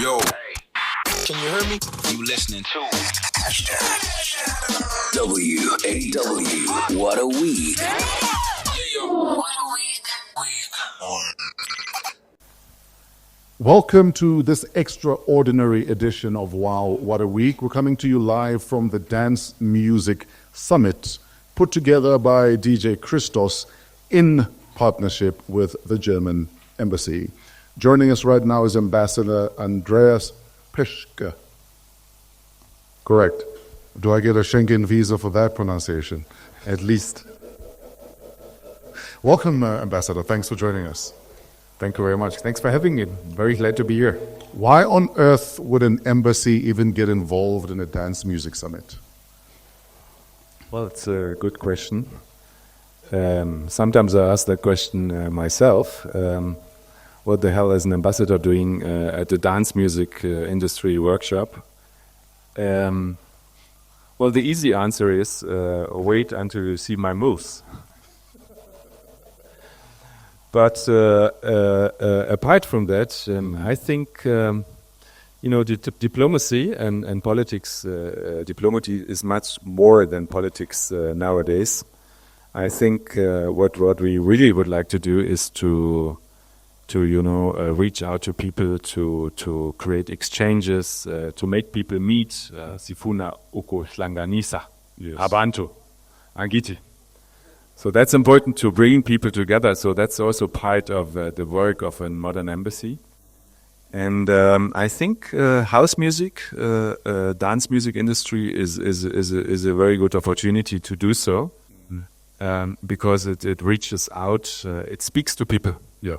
Yo, can you hear me? You listening to WAW. What a week. Welcome to this extraordinary edition of WOW What a Week. We're coming to you live from the Dance Music Summit, put together by DJ Christos in partnership with the German Embassy. Joining us right now is Ambassador Adreas Peschke. Correct. Do I get a Schengen visa for that pronunciation? At least. Welcome, Ambassador. Thanks for joining us. Thank you very much. Thanks for having me. Very glad to be here. Why on earth would an embassy even get involved in a dance music summit? Well, it's a good question. Sometimes I ask that question myself. What the hell is an ambassador doing at the dance music industry workshop? Well, the easy answer is wait until you see my moves. But apart from that, I think diplomacy and politics. Diplomacy is much more than politics nowadays. I think what we really would like to do is to reach out to people, to create exchanges, to make people meet. Sifuna uko hlanganisa, abantu, angiti. So that's important, to bring people together. So that's also part of the work of a modern embassy. And I think house music, dance music industry is a very good opportunity to do so, because it reaches out, it speaks to people. Yeah.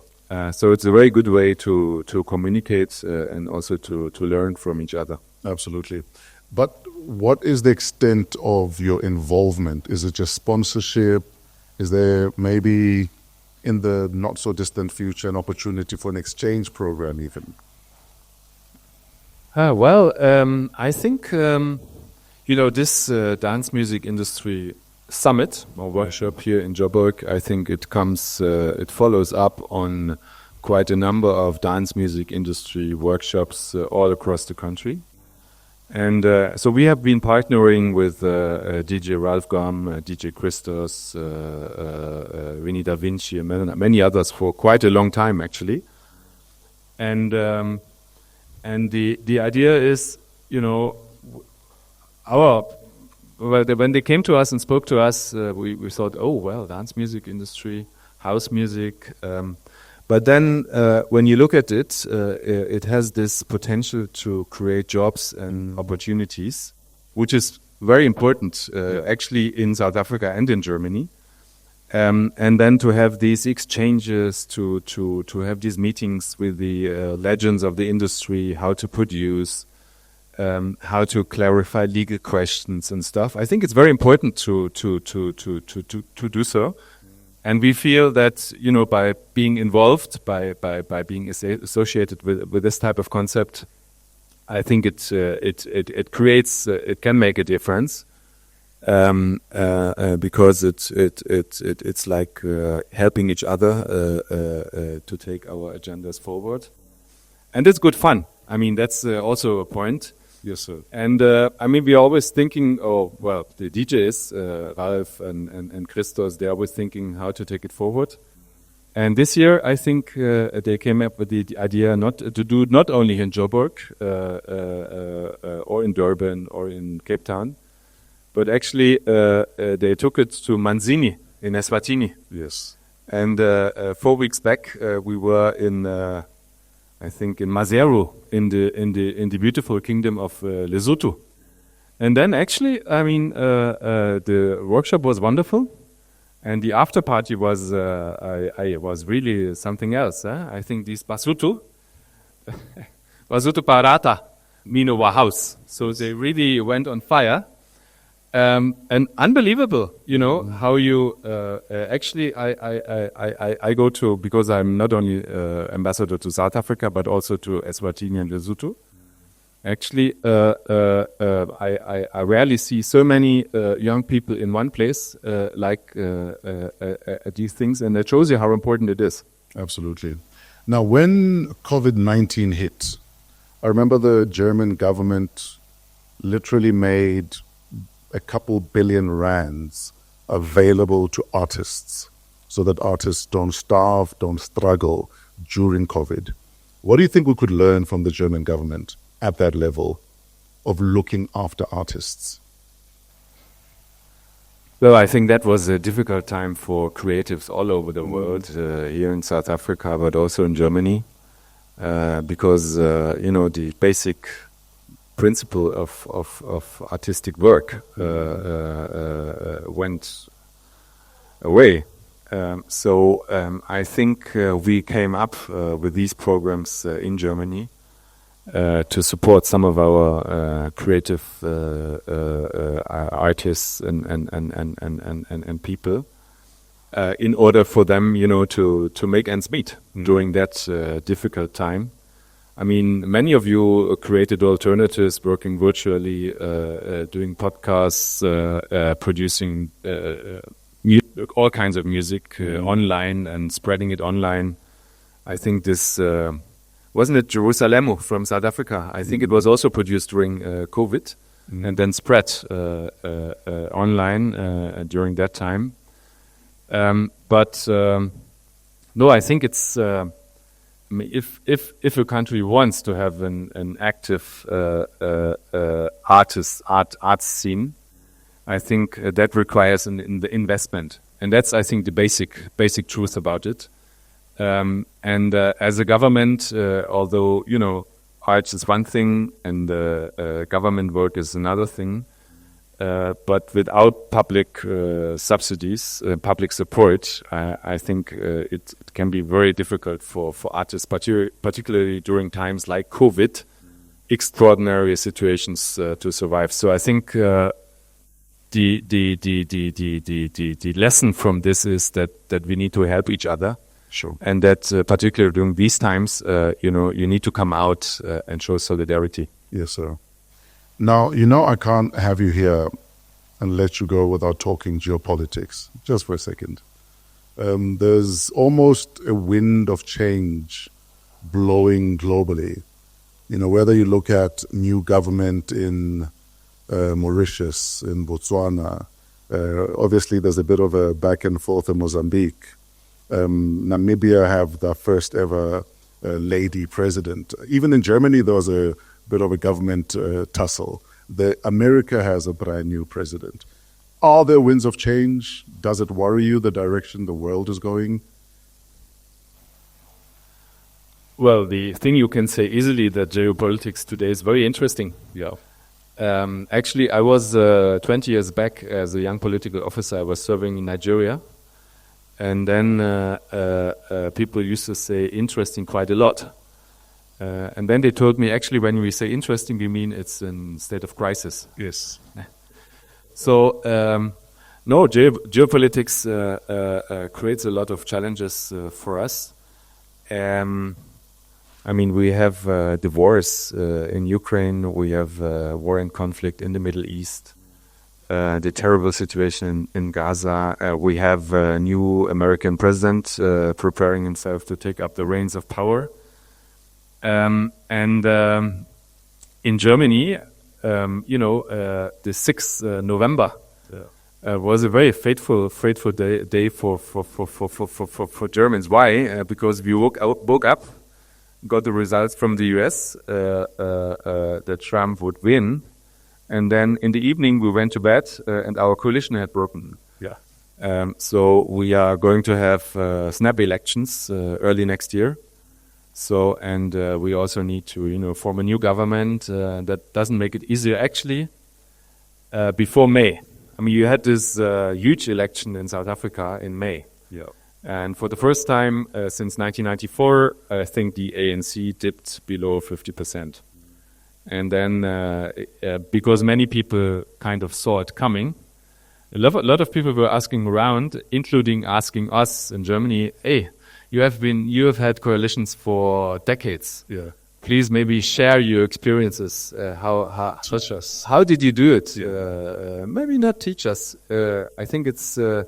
So it's a very good way to communicate and also to learn from each other. Absolutely. But what is the extent of your involvement? Is it just sponsorship? Is there maybe in the not so distant future an opportunity for an exchange program even? I think, this dance music industry summit or workshop here in Joburg, I think it follows up on quite a number of dance music industry workshops all across the country. And so we have been partnering with DJ Ralph Gum, DJ Christos, Vinny Da Vinci, and many others for quite a long time, actually. And the idea is, when they came to us and spoke to us, we thought, oh, well, dance music industry, house music. But then when you look at it, it has this potential to create jobs and opportunities, which is very important, actually, in South Africa and in Germany. And then to have these exchanges, to have these meetings with the legends of the industry, how to produce, how to clarify legal questions and stuff. I think it's very important to do so. And we feel that, by being involved, by being associated with this type of concept, I think it creates, it can make a difference, because it's like helping each other to take our agendas forward, and it's good fun. I mean, that's also a point. Yes, sir. And we're always thinking, the DJs, Ralph and Christos, they're always thinking how to take it forward. And this year, I think they came up with the idea to do not only in Joburg or in Durban or in Cape Town, but actually they took it to Manzini in Eswatini. Yes. And 4 weeks back, we were in Maseru, in the beautiful kingdom of Lesotho. And then actually, the workshop was wonderful, and the after party was was really something else. I think this Basotho Parata Minowa house. So they really went on fire. And unbelievable, how you actually I go to, because I'm not only ambassador to South Africa but also to Eswatini and Lesotho. Actually, I rarely see so many young people in one place like these things, and that shows you how important it is. Absolutely. Now, when COVID-19 hit, I remember the German government literally made a couple billion rands available to artists so that artists don't starve, don't struggle during COVID. What do you think we could learn from the German government at that level of looking after artists? Well, I think that was a difficult time for creatives all over the world, here in South Africa, but also in Germany, because the basic principle of artistic work went away. I think we came up with these programs in Germany to support some of our creative artists and people in order for them, to make ends meet during that difficult time. I mean, many of you created alternatives, working virtually, doing podcasts, producing all kinds of music online and spreading it online. I think this wasn't it Jerusalem from South Africa? I think it was also produced during COVID and then spread online during that time. No, I think it's if a country wants to have an active art scene, I think that requires an investment, and that's, I think, the basic truth about it. As a government, although art is one thing and government work is another thing, but without public subsidies, public support, I think it can be very difficult for artists, particularly during times like COVID, extraordinary situations to survive. So I think the lesson from this is that we need to help each other. Sure. And that particularly during these times, you need to come out and show solidarity. Yes, sir. Now, I can't have you here and let you go without talking geopolitics, just for a second. There's almost a wind of change blowing globally. Whether you look at new government in Mauritius, in Botswana, obviously there's a bit of a back and forth in Mozambique. Namibia have the first ever lady president. Even in Germany, there was a bit of a government tussle. America has a brand new president. Are there winds of change? Does it worry you, the direction the world is going? Well, the thing you can say easily that geopolitics today is very interesting. Yeah. Actually, I was 20 years back as a young political officer. I was serving in Nigeria. And then people used to say interesting quite a lot. And then they told me, actually, when we say interesting, we mean it's in state of crisis. Yes. So, no, geopolitics creates a lot of challenges for us. I mean, we have the wars in Ukraine, we have war and conflict in the Middle East, the terrible situation in Gaza. We have a new American president preparing himself to take up the reins of power. In Germany, the 6th November was a very fateful day for Germans. Why? Because we woke up, got the results from the US that Trump would win, and then in the evening we went to bed and our coalition had broken. Yeah. So we are going to have snap elections early next year. So, and we also need to, form a new government. That doesn't make it easier, actually, before May. I mean, you had this huge election in South Africa in May. Yeah. And for the first time since 1994, I think the ANC dipped below 50%. And then, because many people kind of saw it coming, a lot of people were asking around, including asking us in Germany, hey, you have had coalitions for decades. Yeah. Please maybe share your experiences. Teach us. How did you do it? Yeah. Maybe not teach us. I think it's Ako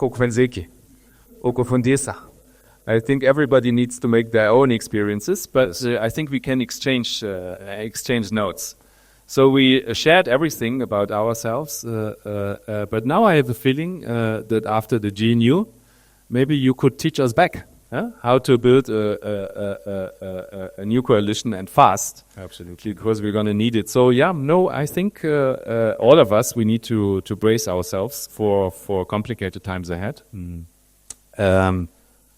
Kwenzeki, Oko Fundesa. I think everybody needs to make their own experiences, but I think we can exchange notes. So we shared everything about ourselves, but now I have a feeling that after the GNU, maybe you could teach us back how to build a new coalition and fast. Absolutely. Because we're going to need it. So I think all of us, we need to brace ourselves for complicated times ahead.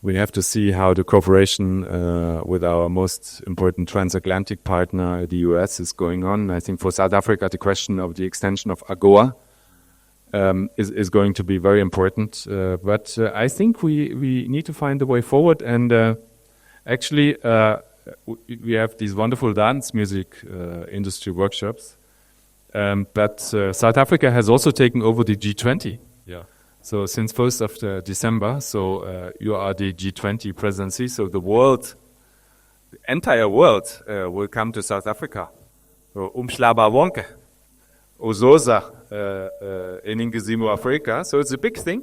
We have to see how the cooperation with our most important transatlantic partner, the US, is going on. I think for South Africa, the question of the extension of AGOA is going to be very important. But I think we need to find a way forward. And actually, we have these wonderful dance music industry workshops. But South Africa has also taken over the G20. Yeah. So since 1st of December, you are the G20 presidency. So the entire world will come to South Africa. Umhlaba wonke, uzoza eNingizimu Afrika. So it's a big thing,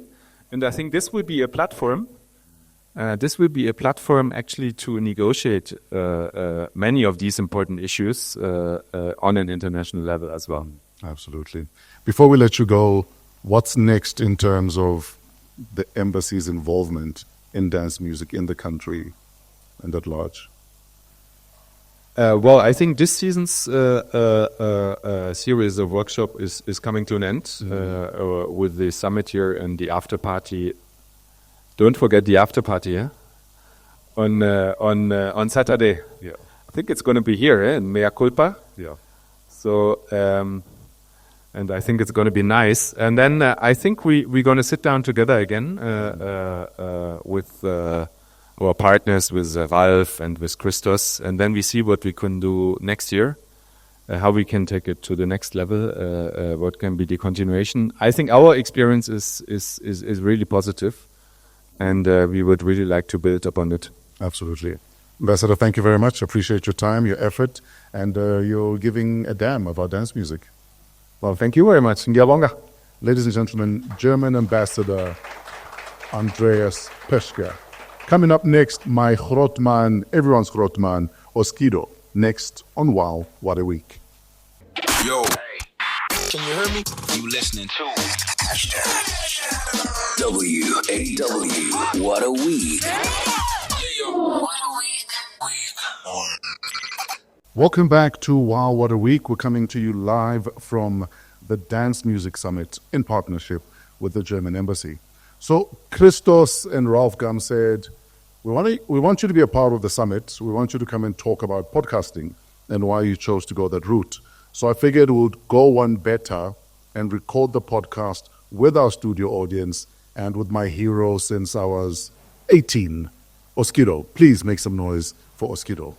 and I think this will be a platform. Actually to negotiate many of these important issues on an international level as well. Absolutely. Before we let you go, what's next in terms of the embassy's involvement in dance music in the country and at large? Well, I think this season's series of workshop is coming to an end with the summit here and the after party. Don't forget the after party, on Saturday. Yeah. I think it's going to be here in Mea Culpa. Yeah. So, and I think it's going to be nice. And then I think we're going to sit down together again with our partners, with Ralf and with Christos, and then we see what we can do next year, how we can take it to the next level, what can be the continuation. I think our experience is really positive, and we would really like to build upon it. Absolutely. Ambassador, thank you very much. Appreciate your time, your effort, and your giving a damn of our dance music. Well, thank you very much. Ngiyabonga. Ladies and gentlemen, German Ambassador Adreas Peschke. Coming up next, my Grotman, everyone's Grotman, Oskido. Next on WAW, What a Week. Yo, can you hear me? You listening to WAW, What a Week. Welcome back to WOW What a Week. We're coming to you live from the Dance Music Summit in partnership with the German Embassy. So Christos and Ralf Gum said, we want you to be a part of the summit. We want you to come and talk about podcasting and why you chose to go that route. So I figured we'll go one better and record the podcast with our studio audience and with my hero since I was 18, Oskido. Please make some noise for Oskido.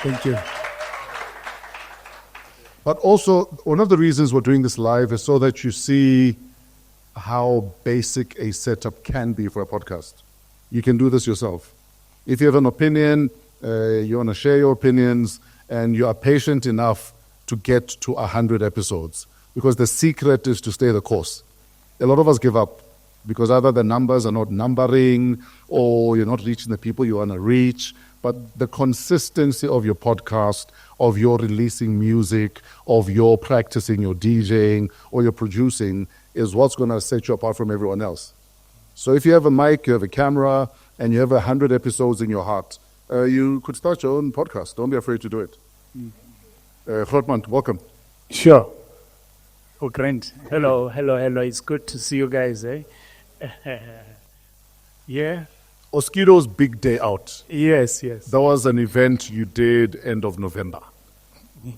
Thank you. But also, one of the reasons we're doing this live is so that you see how basic a setup can be for a podcast. You can do this yourself. If you have an opinion, you want to share your opinions, and you are patient enough to get to 100 episodes, because the secret is to stay the course. A lot of us give up because either the numbers are not numbering or you're not reaching the people you want to reach. But the consistency of your podcast, of your releasing music, of your practicing your DJing or your producing is what's going to set you apart from everyone else. So if you have a mic, you have a camera, and you have 100 episodes in your heart, you could start your own podcast. Don't be afraid to do it. Grotman, welcome. Sure. Oh, great. Hello. It's good to see you guys, eh? Yeah. Oskido's big day out. Yes. That was an event you did end of November.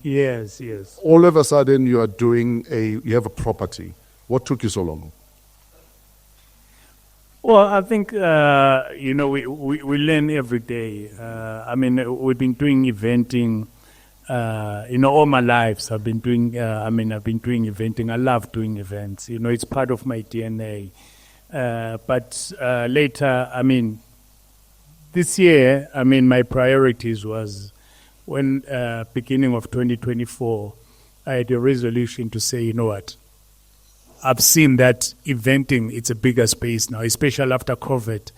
Yes. All of a sudden, you have a property. What took you so long? Well, I think, we learn every day. We've been doing eventing, all my life. I've been doing eventing. I love doing events. It's part of my DNA. But later, this year, my priorities was when beginning of 2024, I had a resolution to say, you know what, I've seen that eventing, it's a bigger space now, especially after COVID.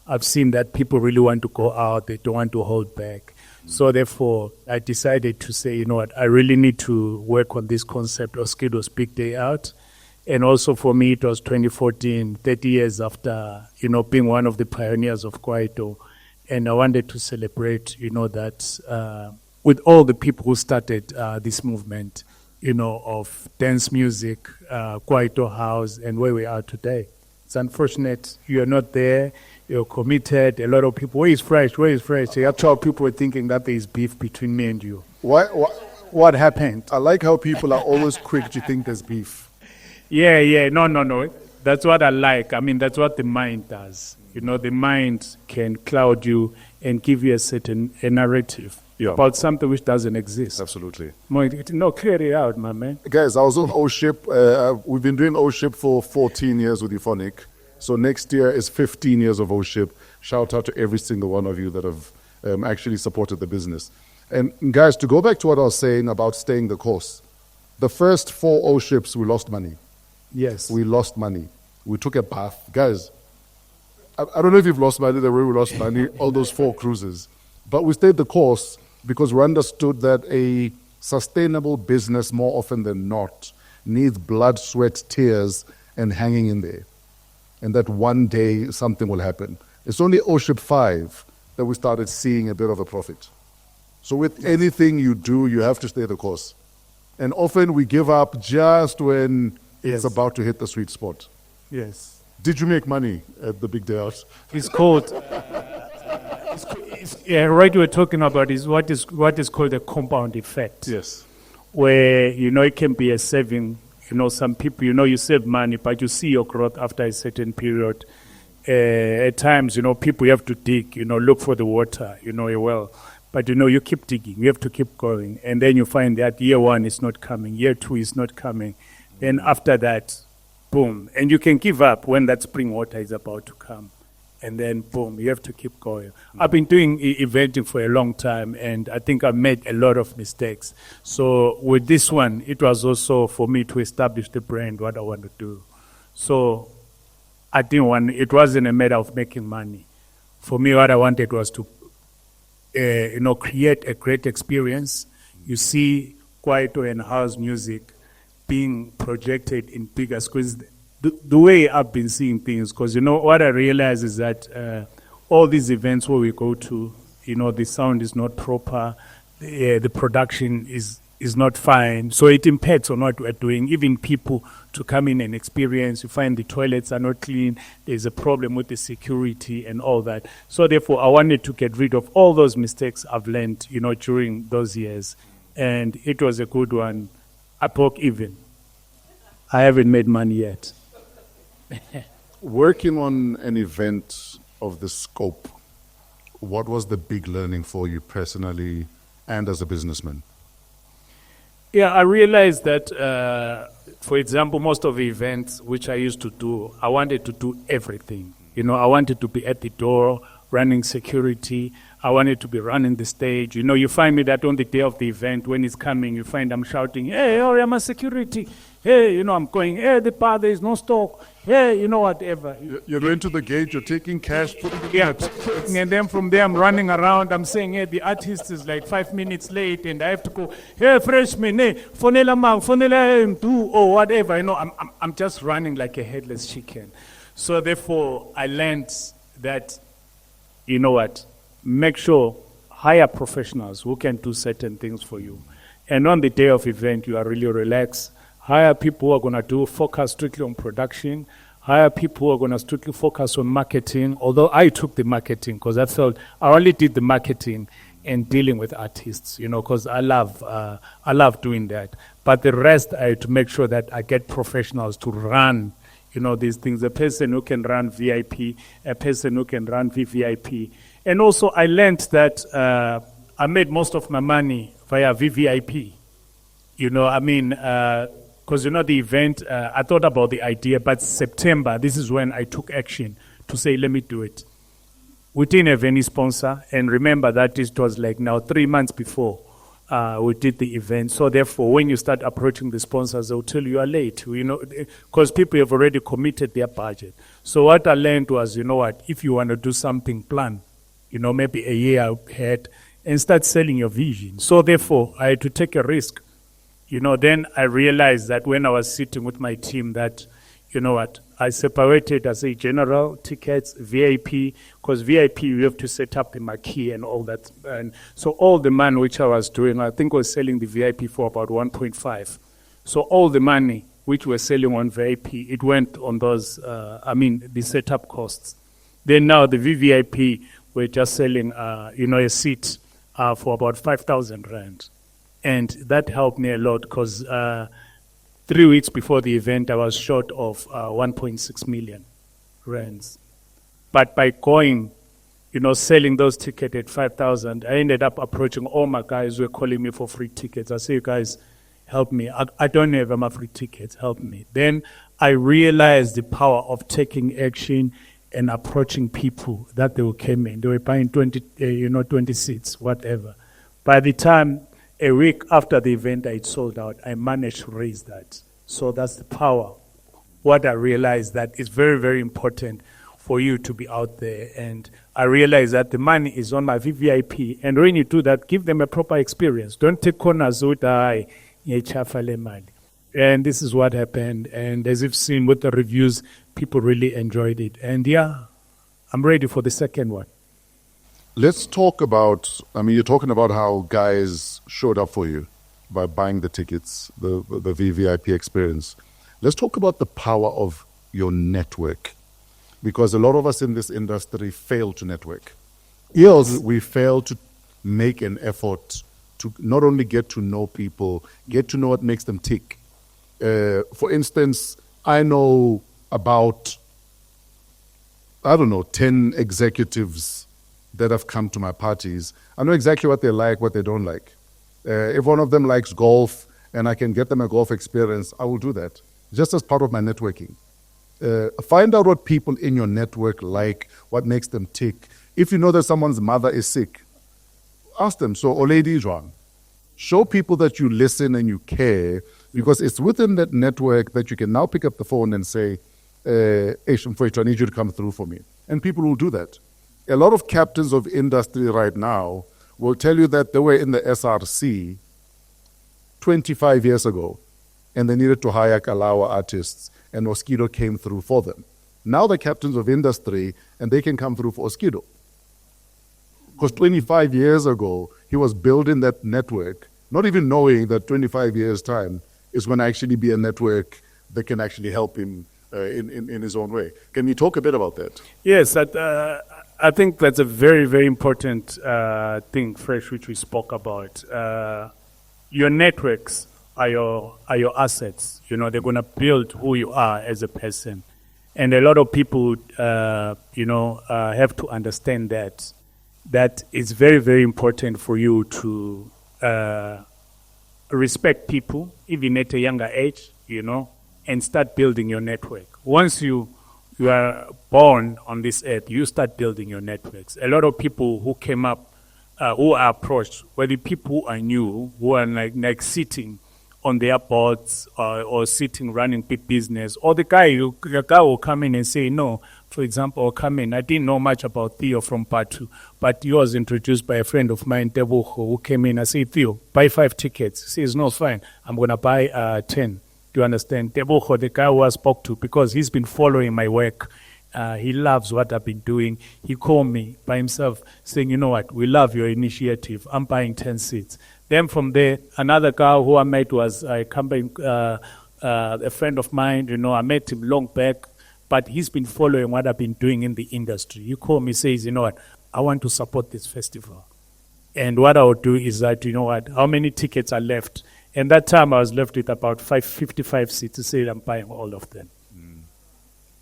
I've seen that people really want to go out, they don't want to hold back. So therefore, I decided to say, you know what, I really need to work on this concept, Oskido's Big Day Out. And also for me, it was 2014, 30 years after, you know, being one of the pioneers of Kwaito. And I wanted to celebrate, you know, that with all the people who started this movement, you know, of dance music, Kwaito House, and where we are today. It's unfortunate you're not there. You're committed. A lot of people, where is Fresh? Where is Fresh? So actual people were thinking that there is beef between me and you. What happened? I like how people are always quick to think there's beef. Yeah. No. That's what I like. I mean, that's what the mind does. You know, the mind can cloud you and give you a narrative about something which doesn't exist. Absolutely. No, clear it out, my man. Guys, I was on O-Ship. We've been doing O-Ship for 14 years with Euphonic. So next year is 15 years of O-Ship. Shout out to every single one of you that have actually supported the business. And guys, to go back to what I was saying about staying the course, the first 4 O-Ships, we lost money. Yes. We lost money. We took a bath. Guys, I don't know if you've lost money the way we lost money, all those 4 cruises. But we stayed the course because we understood that a sustainable business, more often than not, needs blood, sweat, tears, and hanging in there. And that one day something will happen. It's only O-Ship 5 that we started seeing a bit of a profit. So with anything you do, you have to stay the course. And often we give up just when it's about to hit the sweet spot. Yes. Did you make money at the Big Day Out? It's called... right, we're talking about is what is called a compound effect. Yes. Where, you know, it can be a saving. You know, some people, you know, you save money, but you see your growth after a certain period. At times, you know, people you have to dig, you know, look for the water, you know, a well. But, you know, you keep digging. You have to keep going. And then you find that year 1 is not coming. Year 2 is not coming. Then after that, boom. And you can give up when that spring water is about to come. And then, boom, you have to keep going. I've been doing eventing for a long time, and I think I've made a lot of mistakes. So with this one, it was also for me to establish the brand, what I want to do. So I didn't want, it wasn't a matter of making money. For me, what I wanted was to, you know, create a great experience. You see Kwaito and house music being projected in bigger screens. The way I've been seeing things, because, you know, what I realize is that all these events where we go to, you know, the sound is not proper, the production is not fine, so it impacts on what we're doing. Even people to come in and experience, you find the toilets are not clean, there's a problem with the security and all that. So therefore, I wanted to get rid of all those mistakes I've learned, you know, during those years. And it was a good one. I broke even. I haven't made money yet. Working on an event of this scope, what was the big learning for you personally and as a businessman? Yeah, I realized that, for example, most of the events which I used to do, I wanted to do everything. You know, I wanted to be at the door, running security. I wanted to be running the stage. You know, you find me that on the day of the event, when it's coming, you find I'm shouting, hey, I'm a security. Hey, you know, I'm going, hey, the bar, there is no stock. Hey, you know, whatever. You're going to the gate, you're taking cash, putting it in. And then from there, I'm running around. I'm saying, hey, the artist is like 5 minutes late, and I have to go, hey, freshman, hey, fonela do, or whatever. You know, I'm just running like a headless chicken. So therefore, I learned that, you know what, make sure, hire professionals who can do certain things for you. And on the day of event, you are really relaxed. Hire people who are going to focus strictly on production. Hire people who are going to strictly focus on marketing. Although I took the marketing because I felt I only did the marketing and dealing with artists, you know, because I love doing that. But the rest, I had to make sure that I get professionals to run, you know, these things. A person who can run VIP, a person who can run VVIP. And also I learned that I made most of my money via VVIP. You know, I mean, because, you know, the event, I thought about the idea, but September, this is when I took action to say, let me do it. Within a venue sponsor, and remember that it was like now 3 months before we did the event. So therefore, when you start approaching the sponsors, they'll tell you are late, because people have already committed their budget. So what I learned was, if you want to do something, plan, maybe a year ahead and start selling your vision. So therefore, I had to take a risk. Then I realized that when I was sitting with my team that, I separated, I say general tickets, VIP, because VIP you have to set up the marquee and all that. And so all the money which I was doing, I think I was selling the VIP for about 1.5. So all the money which we're selling on VIP, it went on those, the setup costs. Then now the VVIP, we're just selling, a seat for about 5,000 rand. And that helped me a lot because 3 weeks before the event, I was short of 1.6 million rands. But by going, selling those tickets at 5,000, I ended up approaching all my guys who were calling me for free tickets. I say, guys, help me. I don't have my free tickets. Help me. Then I realized the power of taking action and approaching people that they came in. They were buying 20 seats, whatever. By the time a week after the event I sold out, I managed to raise that. So that's the power. What I realized that it's very, very important for you to be out there. And I realized that the money is on my VVIP. And when you do that, give them a proper experience. Don't take corners with and this is what happened. And as you've seen with the reviews, people really enjoyed it. And yeah, I'm ready for the second one. Let's talk about, you're talking about how guys showed up for you by buying the tickets, the VVIP experience. Let's talk about the power of your network, because a lot of us in this industry fail to network. Yes, we fail to make an effort to not only get to know people, get to know what makes them tick. For instance, I know about, 10 executives that have come to my parties. I know exactly what they like, what they don't like. If one of them likes golf and I can get them a golf experience, I will do that, just as part of my networking. Find out what people in your network like, what makes them tick. If you know that someone's mother is sick, ask them, so Oledi Juan. Show people that you listen and you care, because it's within that network that you can now pick up the phone and say, Asian Freight, I need you to come through for me. And people will do that. A lot of captains of industry right now will tell you that they were in the SRC 25 years ago and they needed to hire Kalawa artists and Oskido came through for them. Now they're captains of industry and they can come through for Oskido. Because 25 years ago, he was building that network, not even knowing that 25 years' time is going to actually be a network that can actually help him in his own way. Can you talk a bit about that? Yes, I think that's a very, very important thing, Fresh, which we spoke about. Your networks are your assets. They're going to build who you are as a person. And a lot of people, have to understand that it's very, very important for you to respect people, even at a younger age, and start building your network. Once you are born on this earth, you start building your networks. A lot of people who came up, who are approached, were the people who I knew, who are like sitting on their boards or sitting running big business, or the guy will come in and say, no, for example, or come in, I didn't know much about Theo from Patu, but he was introduced by a friend of mine, Teboho, who came in. I say, Theo, buy 5 tickets. He says, no, fine, I'm going to buy 10. Do you understand? Teboho, the guy who I spoke to, because he's been following my work, he loves what I've been doing. He called me by himself saying, you know what, we love your initiative. I'm buying 10 seats. Then from there, another guy who I met was a friend of mine. I met him long back, but he's been following what I've been doing in the industry. He called me, says, you know what, I want to support this festival. And what I would do is that, how many tickets are left? And that time I was left with about 55 seats to say I'm buying all of them.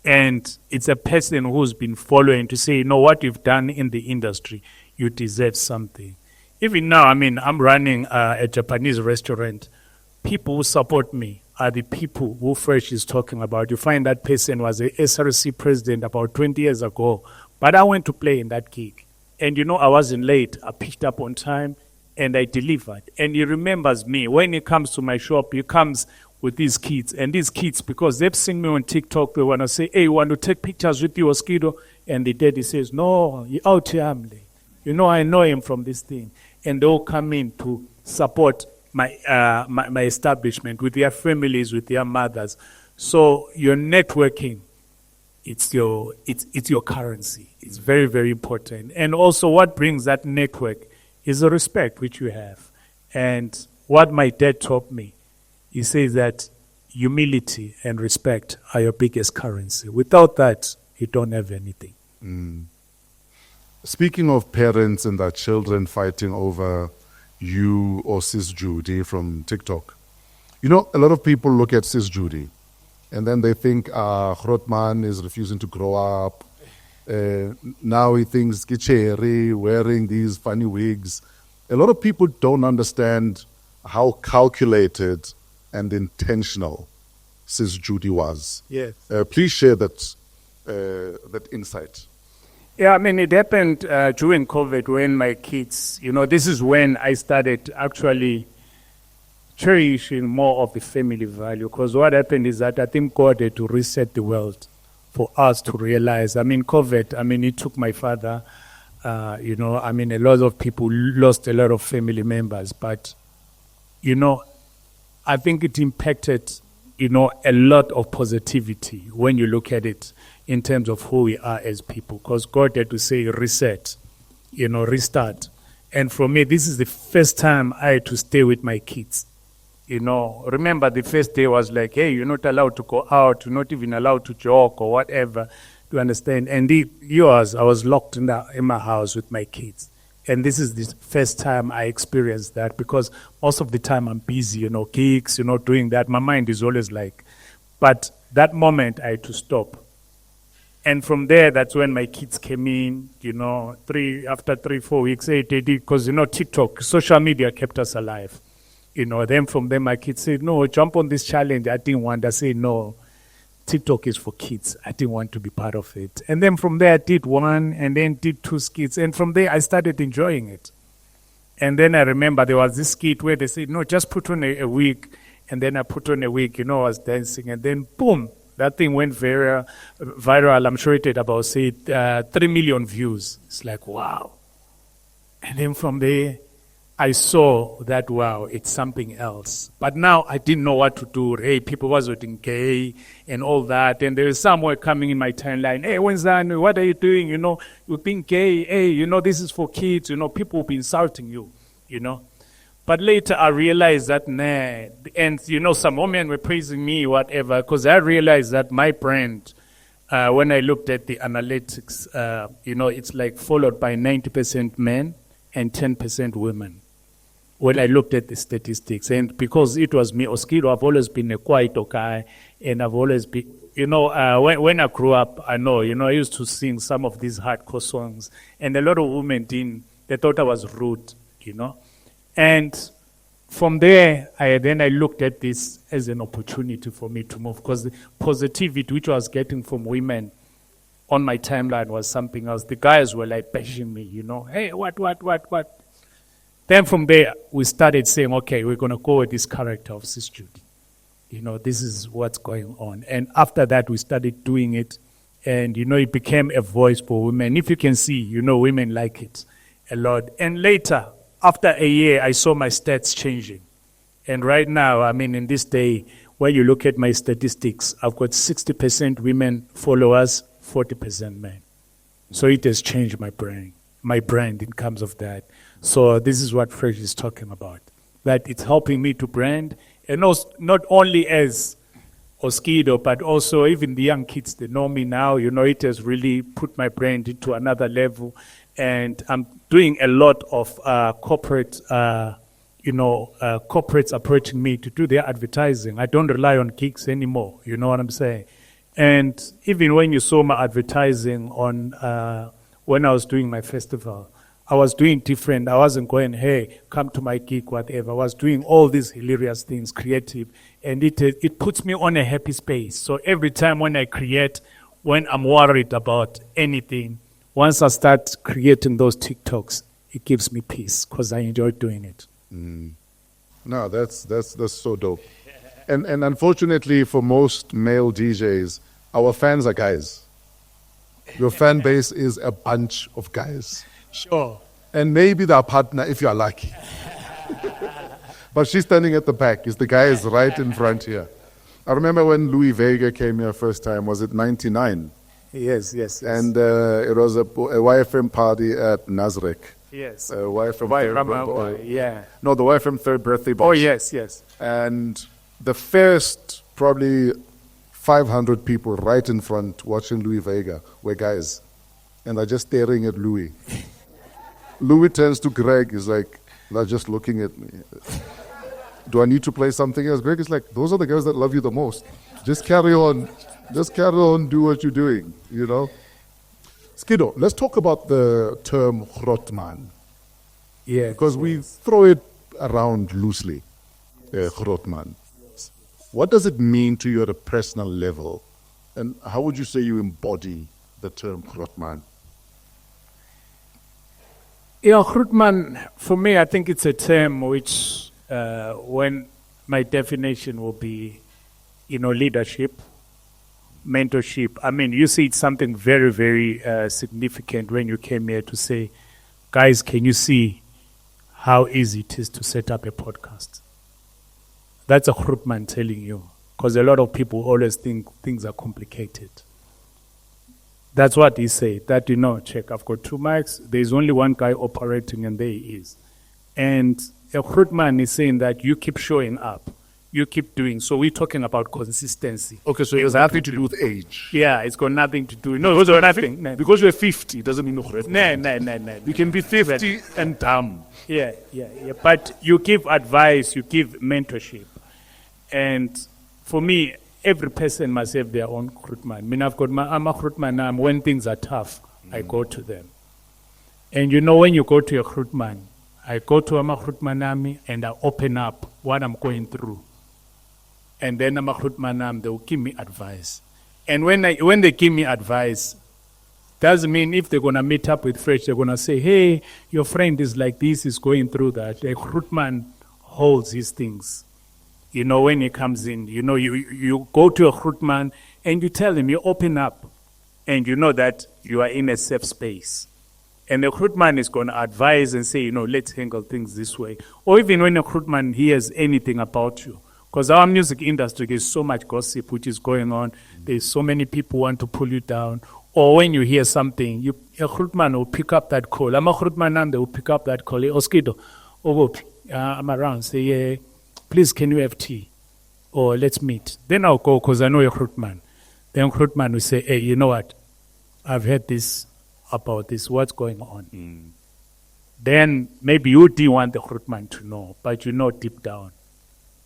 And it's a person who's been following to say, what you've done in the industry, you deserve something. Even now, I'm running a Japanese restaurant. People who support me are the people who Fresh is talking about. You find that person was a SRC president about 20 years ago. But I went to play in that gig. And I wasn't late. I picked up on time. and I delivered. And he remembers me. When he comes to my shop, he comes with these kids. And these kids, because they've seen me on TikTok, they want to say, hey, you want to take pictures with you, Oskido? And the daddy says, no, he out here, I know him from this thing. And they all come in to support my establishment with their families, with their mothers. So your networking, it's your currency. It's very, very important. And also what brings that network is the respect which you have. And what my dad taught me, he says that humility and respect are your biggest currency. Without that, you don't have anything. Speaking of parents and their children fighting over you or Sis Judy from TikTok, a lot of people look at Sis Judy and then they think Grootman is refusing to grow up. Now he thinks Kicheri wearing these funny wigs. A lot of people don't understand how calculated and intentional Sis Judy was. Yes. Please share that insight. Yeah, it happened during COVID when my kids, this is when I started actually cherishing more of the family value. Because what happened is that I think God had to reset the world for us to realize. COVID, it took my father, a lot of people lost a lot of family members. But, I think it impacted, a lot of positivity when you look at it in terms of who we are as people. Because God had to say reset, restart. And for me, this is the first time I had to stay with my kids. Remember the first day was like, hey, you're not allowed to go out, you're not even allowed to joke or whatever, to understand. And I was locked in my house with my kids. And this is the first time I experienced that, because most of the time I'm busy, gigs, doing that. My mind is always like, but that moment I had to stop. And from there, that's when my kids came in, after 3-4 weeks, because, TikTok, social media kept us alive. Then from there, my kids said, no, jump on this challenge. I didn't want. I said, no, TikTok is for kids. I didn't want to be part of it. And then from there, I did 1 and then did 2 skits. And from there, I started enjoying it. And then I remember there was this skit where they said, no, just put on a wig. And then I put on a wig, I was dancing. And then, boom, that thing went viral. I'm sure it had about, 3 million views. It's like, wow. And then from there, I saw that, wow, it's something else. But now I didn't know what to do. Hey, people was voting gay and all that. And there was somewhere coming in my timeline, hey, Wenzani, what are you doing? You're being gay. Hey, this is for kids. People will be insulting you, But later I realized that, and, some women were praising me, whatever, because I realized that my brand, when I looked at the analytics, it's like followed by 90% men and 10% women. When I looked at the statistics, and because it was me, Oskido, I've always been a quiet guy, and I've always been, when I grew up, I used to sing some of these hardcore songs, and a lot of women they thought I was rude, And from there, I looked at this as an opportunity for me to move, because the positivity which I was getting from women on my timeline was something else. The guys were like bashing me, hey, what? Then from there, we started saying, okay, we're going to go with this character of Sis Judy. This is what's going on. And after that, we started doing it. And, it became a voice for women. If you can see, women like it a lot. And later, after a year, I saw my stats changing. And right now, in this day, when you look at my statistics, I've got 60% women followers, 40% men. So it has changed my brand in terms of that. So this is what Fresh is talking about, that it's helping me to brand, and also not only as Oskido, but also even the young kids, they know me now. It has really put my brand into another level. And I'm doing a lot of corporates approaching me to do their advertising. I don't rely on gigs anymore, you know what I'm saying? And even when you saw my advertising on when I was doing my festival, I was doing different. I wasn't going, hey, come to my gig, whatever. I was doing all these hilarious things, creative, and it puts me on a happy space. So every time when I create, when I'm worried about anything, once I start creating those TikToks, it gives me peace because I enjoy doing it. No, that's so dope. And unfortunately for most male DJs, our fans are guys. Your fan base is a bunch of guys. Sure. And maybe their partner if you're lucky. But she's standing at the back. Is the guy is right in front here. I remember when Louis Vega came here first time, was it 99? Yes. And it was a YFM party at Nasrec. Yes. YFM Yeah. No, the YFM third birthday box. Oh, yes. And the first probably 500 people right in front watching Louis Vega were guys. And they're just staring at Louis. Louis turns to Greg, he's like, they're just looking at me. Do I need to play something else? Greg is like, those are the girls that love you the most. Just carry on. Do what you're doing, you know? Skido, let's talk about the term Grotman. Yeah. Because we throw it around loosely, Grotman. What does it mean to you at a personal level? And how would you say you embody the term Grotman? Yeah, Grootman, for me, I think it's a term which, when my definition will be, leadership, mentorship. I mean, you see it's something very, very significant when you came here to say, guys, can you see how easy it is to set up a podcast? That's a Grootman telling you, because a lot of people always think things are complicated. That's what he said, that, check, I've got 2 mics, there's only one guy operating, and there he is. And a Grootman is saying that you keep showing up, you keep doing. So we're talking about consistency. Okay, so it has nothing to do with age. Yeah, it's got nothing to do. No, it's got nothing. No. Because you're 50 doesn't mean no Grootman. No. You can be 50 and dumb. Yeah. But you give advice, you give mentorship. And for me, every person must have their own Grootman. I mean, I'm a Grootman. When things are tough, I go to them. And when you go to your Grootman, I go to my Grootman and I open up what I'm going through. And then I'm a Grootman, they will give me advice. And when they give me advice, doesn't mean if they're going to meet up with Fresh, they're going to say, hey, your friend is like this, is going through that. A Grootman holds his things. When he comes in, you go to a Grootman and you tell him, you open up, and you know that you are in a safe space. And the Grootman is going to advise and say, let's handle things this way. Or even when a Grootman hears anything about you. Because our music industry, there's so much gossip which is going on. There's so many people want to pull you down. Or when you hear something, a Grootman will pick up that call. I'm a Grootman and they will pick up that call. Hey, Oskido, I'm around. Say, yeah. Please, can you have tea? Or let's meet. Then I'll go because I know a Grootman. Then Grootman will say, hey, you know what? I've heard this about this. What's going on? Then maybe you didn't want the Grootman to know, but you know deep down.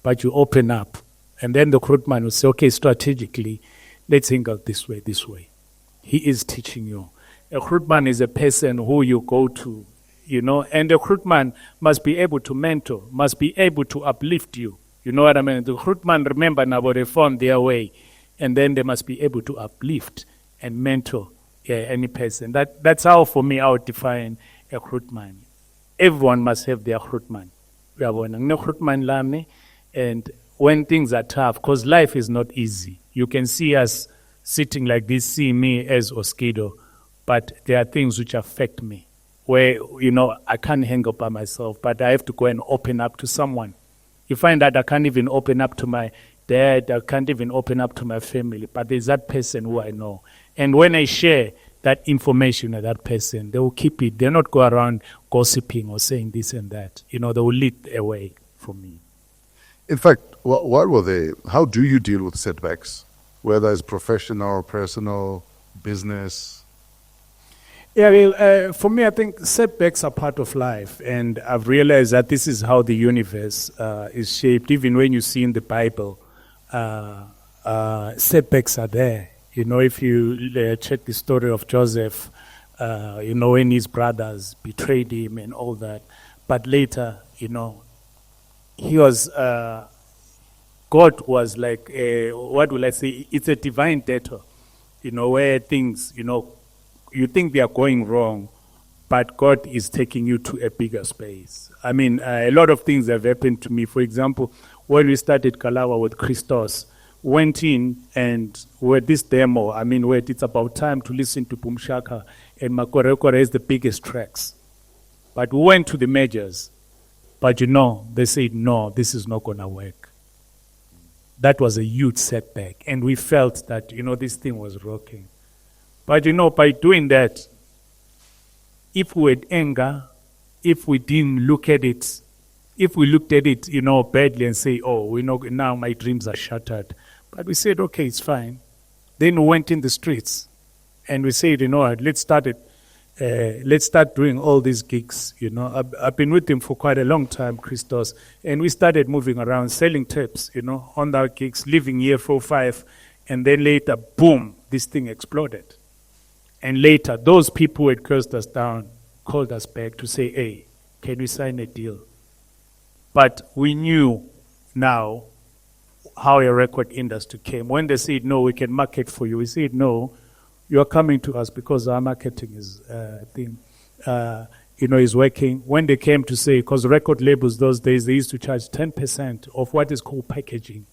But you open up. And then the Grootman will say, okay, strategically, let's think of this way. He is teaching you. A Grootman is a person who you go to. And the Grootman must be able to mentor, must be able to uplift you. You know what I mean? The Grootman, remember, now they found their way, and then they must be able to uplift and mentor any person. That's how, for me, I would define a Grootman. Everyone must have their Grootman. And when things are tough, because life is not easy. You can see us sitting like this, see me as Oskido, but there are things which affect me. Where, I can't hang up by myself, but I have to go and open up to someone. You find that I can't even open up to my dad, I can't even open up to my family, but there's that person who I know. And when I share that information with that person, they will keep it. They'll not go around gossiping or saying this and that. They will lead a way for me. In fact, what were they? How do you deal with setbacks? Whether it's professional, personal, business? Yeah, for me, I think setbacks are part of life, and I've realized that this is how the universe is shaped. Even when you see in the Bible, setbacks are there. If you check the story of Joseph, when his brothers betrayed him and all that, but later, he was, God was like, what will I say? It's a divine debtor, where things, you think they are going wrong, but God is taking you to a bigger space. I mean, a lot of things have happened to me. For example, when we started Kalawa with Christos, went in and with this demo, I mean, where it's about time to listen to Boom Shaka and Makorekore is the biggest tracks. But we went to the majors. But they said, no, this is not going to work. That was a huge setback. And we felt that, this thing was rocking. But, by doing that, if we had anger, if we didn't look at it, if we looked at it, badly and say, oh, now my dreams are shattered. But we said, okay, it's fine. Then we went in the streets and we said, let's start it. Let's start doing all these gigs, I've been with him for quite a long time, Christos, and we started moving around, selling tapes, on our gigs, living here for 5, and then later, boom, this thing exploded. And later, those people who had cursed us down called us back to say, hey, can we sign a deal? But we knew now how a record industry came. When they said, no, we can market for you, we said, no, you are coming to us because our marketing is is working. When they came to say, because record labels those days, they used to charge 10% of what is called packaging.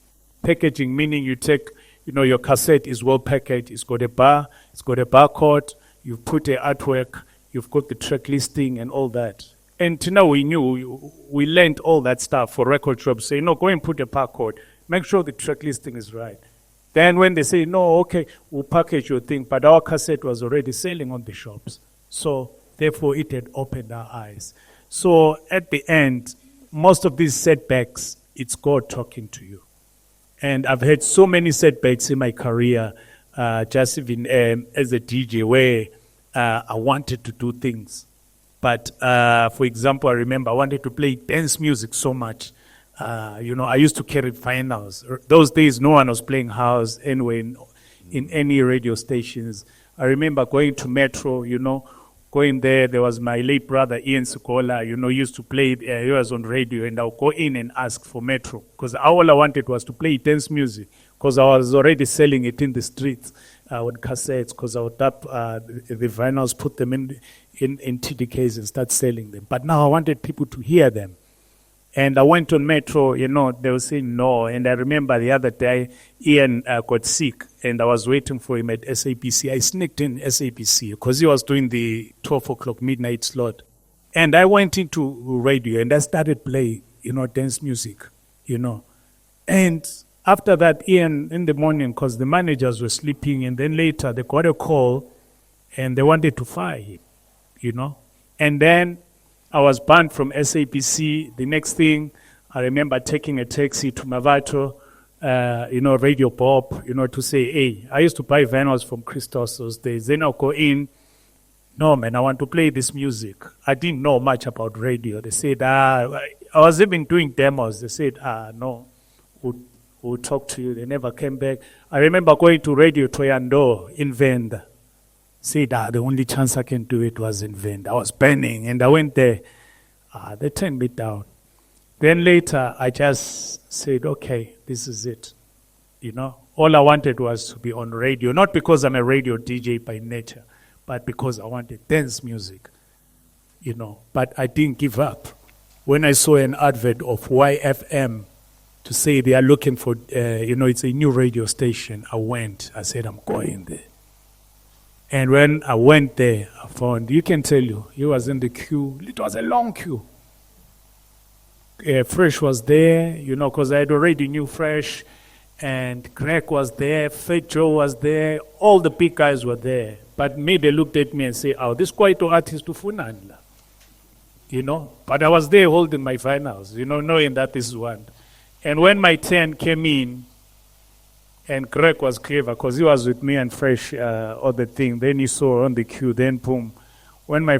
Packaging meaning you take, your cassette is well packaged. It's got a bar, it's got a barcode. You've put a artwork, you've got the track listing and all that. And to now we knew, we learned all that stuff for record shops. Say, no, go and put a barcode. Make sure the track listing is right. Then when they say, no, okay, we'll package your thing, but our cassette was already selling on the shops. So therefore it had opened our eyes. So at the end, most of these setbacks, it's God talking to you. And I've had so many setbacks in my career, just even as a DJ, where I wanted to do things. But for example, I remember I wanted to play dance music so much. I used to carry finals. Those days, no one was playing house anyway in any radio stations. I remember going to Metro, going there. There was my late brother, Ian Sukola, used to play, he was on radio, and I'll go in and ask for Metro. Because all I wanted was to play dance music, because I was already selling it in the streets with cassettes, because I would up the vinyls, put them in TDKs and start selling them. But now I wanted people to hear them. And I went on Metro, they were saying no. And I remember the other day, Ian got sick, and I was waiting for him at SAPC. I sneaked in SAPC because he was doing the 12 o'clock midnight slot. And I went into radio, and I started playing, dance music, And after that, Ian, in the morning, because the managers were sleeping, and then later they got a call, and they wanted to fire him, And then I was banned from SAPC. The next thing, I remember taking a taxi to Mavato, Radio Bob, to say, hey, I used to buy vinyls from Christos those days. Then I'll go in, no, man, I want to play this music. I didn't know much about radio. They said, I was even doing demos. They said, no, we'll talk to you. They never came back. I remember going to Radio Toyando in Venda. Said, the only chance I can do it was in Venda. I was burning, and I went there. They turned me down. Then later, I just said, okay, this is it. All I wanted was to be on radio, not because I'm a radio DJ by nature, but because I wanted dance music, But I didn't give up. When I saw an advert of YFM to say they are looking for, it's a new radio station, I went. I said, I'm going there. And when I went there, I found, you can tell you, he was in the queue. It was a long queue. Fresh was there, because I had already knew Fresh. And Greg was there, Fat Joe was there. All the big guys were there. But me, they looked at me and said, oh, this quite artist to Funanla. But I was there holding my finals, knowing that this is one. And when my turn came in, and Greg was clever because he was with me and Fresh on the thing. Then he saw on the queue. Then boom. When my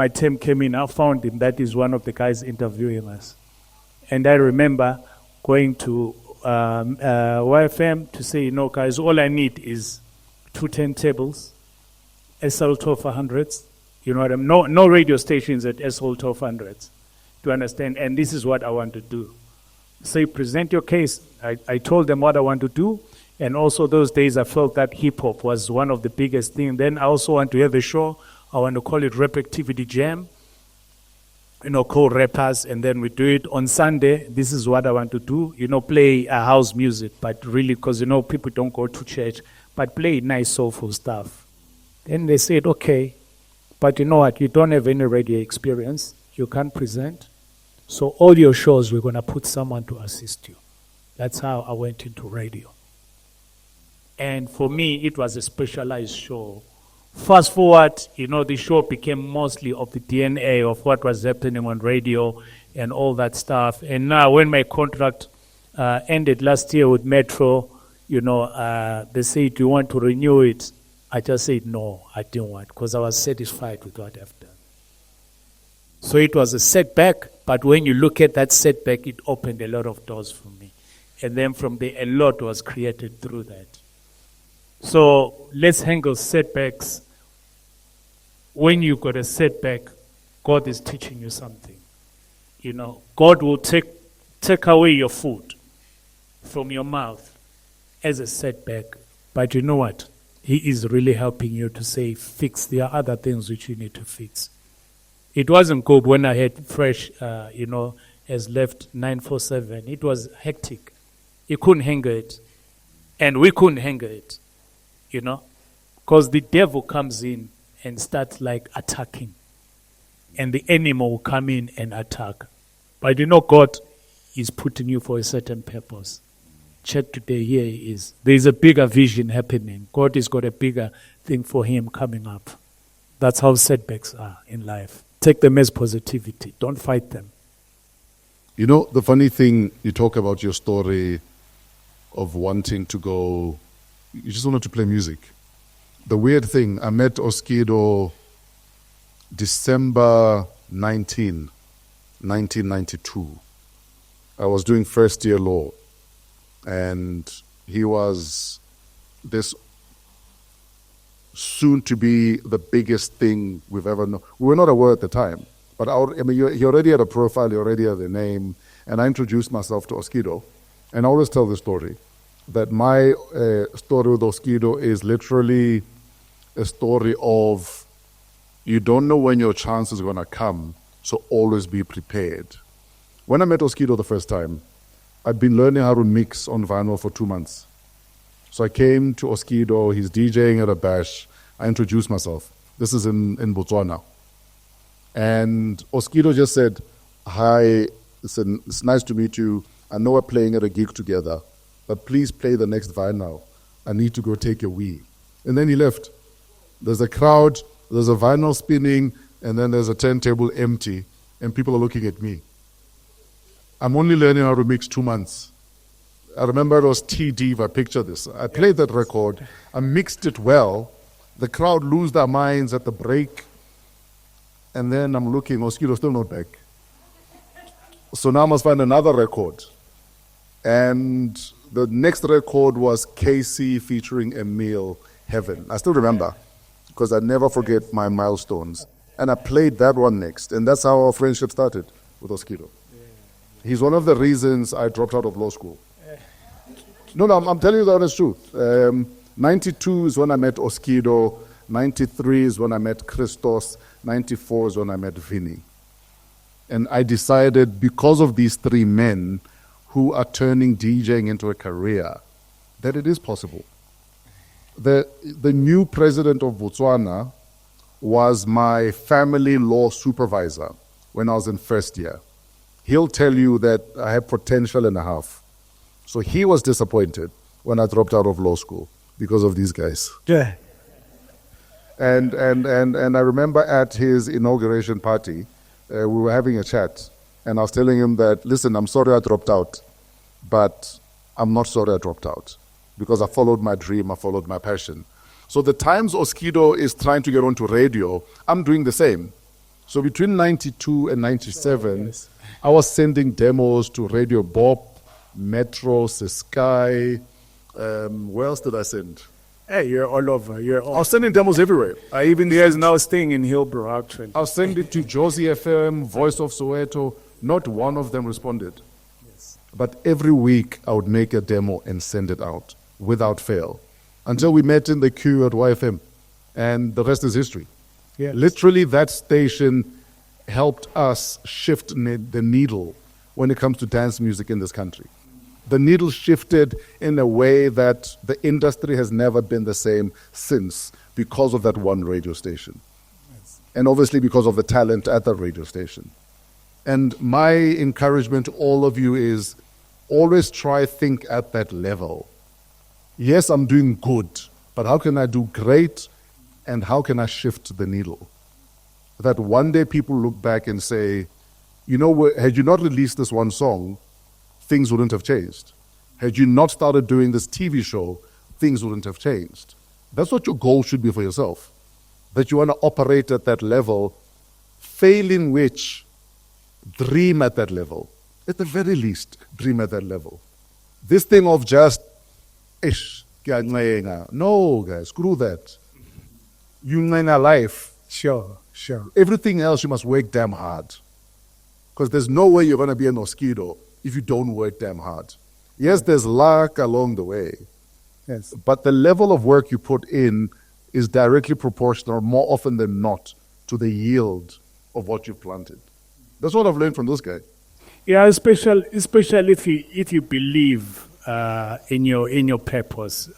team came in, I found him. That is one of the guys interviewing us. And I remember going to YFM to say, guys, all I need is 2 turntables, SL 1200s. You know what I mean? No radio stations at SL 1200s. To understand. And this is what I want to do. Say, present your case. I told them what I want to do. And also those days I felt that hip-hop was one of the biggest things. Then I also want to have a show. I want to call it Rap Activity Jam. Call rappers, and then we do it on Sunday. This is what I want to do. Play house music, but really, because people don't go to church, but play nice soulful stuff. Then they said, okay, but you know what? You don't have any radio experience. You can't present. So all your shows, we're going to put someone to assist you. That's how I went into radio. And for me, it was a specialized show. Fast forward, the show became mostly of the DNA of what was happening on radio and all that stuff. And now when my contract ended last year with Metro, they said, do you want to renew it? I just said, no, I didn't want, because I was satisfied with what I've done. So it was a setback, but when you look at that setback, it opened a lot of doors for me. And then from there, a lot was created through that. So let's handle setbacks. When you got a setback, God is teaching you something. God will take away your food from your mouth as a setback. But you know what? He is really helping you to say, fix. There are other things which you need to fix. It wasn't good when I had Fresh, has left 947. It was hectic. He couldn't handle it. And we couldn't handle it. Because the devil comes in and starts attacking. And the enemy will come in and attack. But God is putting you for a certain purpose. Check today, here he is. There's a bigger vision happening. God has got a bigger thing for him coming up. That's how setbacks are in life. Take them as positivity. Don't fight them. The funny thing, you talk about your story of wanting to go, you just wanted to play music. The weird thing, I met Oskido December 1992. I was doing first year law, and he was this soon to be the biggest thing we've ever known. We were not aware at the time, but he already had a profile, he already had a name, and I introduced myself to Oskido. And I always tell the story that my story with Oskido is literally a story of you don't know when your chance is going to come, so always be prepared. When I met Oskido the first time, I'd been learning how to mix on vinyl for 2 months. So I came to Oskido, he's DJing at a bash. I introduced myself. This is in Botswana. And Oskido just said, hi, it's nice to meet you. I know we're playing at a gig together, but please play the next vinyl. I need to go take a wee. And then he left. There's a crowd, there's a vinyl spinning, and then there's a turntable empty, and people are looking at me. I'm only learning how to mix 2 months. I remember it was TD, if I picture this. I played that record, I mixed it well, the crowd lose their minds at the break, and then I'm looking, Oskido's still not back. So now I must find another record. And the next record was Casey featuring Emil, Heaven. I still remember, because I never forget my milestones. And I played that one next, and that's how our friendship started with Oskido. He's one of the reasons I dropped out of law school. No, I'm telling you the honest truth. 92 is when I met Oskido. 93 is when I met Christos. 94 is when I met Vinny. And I decided, because of these three men who are turning DJing into a career, that it is possible. The new president of Botswana was my family law supervisor when I was in first year. He'll tell you that I have potential and a half. So he was disappointed when I dropped out of law school because of these guys. Yeah. And I remember at his inauguration party, we were having a chat, and I was telling him that, listen, I'm sorry I dropped out, but I'm not sorry I dropped out, because I followed my dream, I followed my passion. So the times Oskido is trying to get onto radio, I'm doing the same. So between 92 and 97, I was sending demos to Radio Bop, Metro, Sky. Where else did I send? Hey, you're all over. I was sending demos everywhere. There's now staying in Hillbrow, actually. I was sending it to Josie FM, Voice of Soweto. Not one of them responded. Yes. But every week I would make a demo and send it out without fail, until we met in the queue at YFM, and the rest is history. Yes. Literally, that station helped us shift the needle when it comes to dance music in this country. The needle shifted in a way that the industry has never been the same since because of that one radio station. Yes. And obviously because of the talent at that radio station. And my encouragement to all of you is always try think at that level. Yes, I'm doing good, but how can I do great and how can I shift the needle? That one day people look back and say, you know, had you not released this one song, things wouldn't have changed. Had you not started doing this TV show, things wouldn't have changed. That's what your goal should be for yourself. That you want to operate at that level, fail in which, dream at that level. At the very least, dream at that level. This thing of just, no, guys, screw that. You in a life. Sure. Everything else you must work damn hard. Because there's no way you're going to be an Oskido if you don't work damn hard. Yes, there's luck along the way. Yes. But the level of work you put in is directly proportional, more often than not, to the yield of what you've planted. That's what I've learned from this guy. Yeah, especially if you believe in your purpose.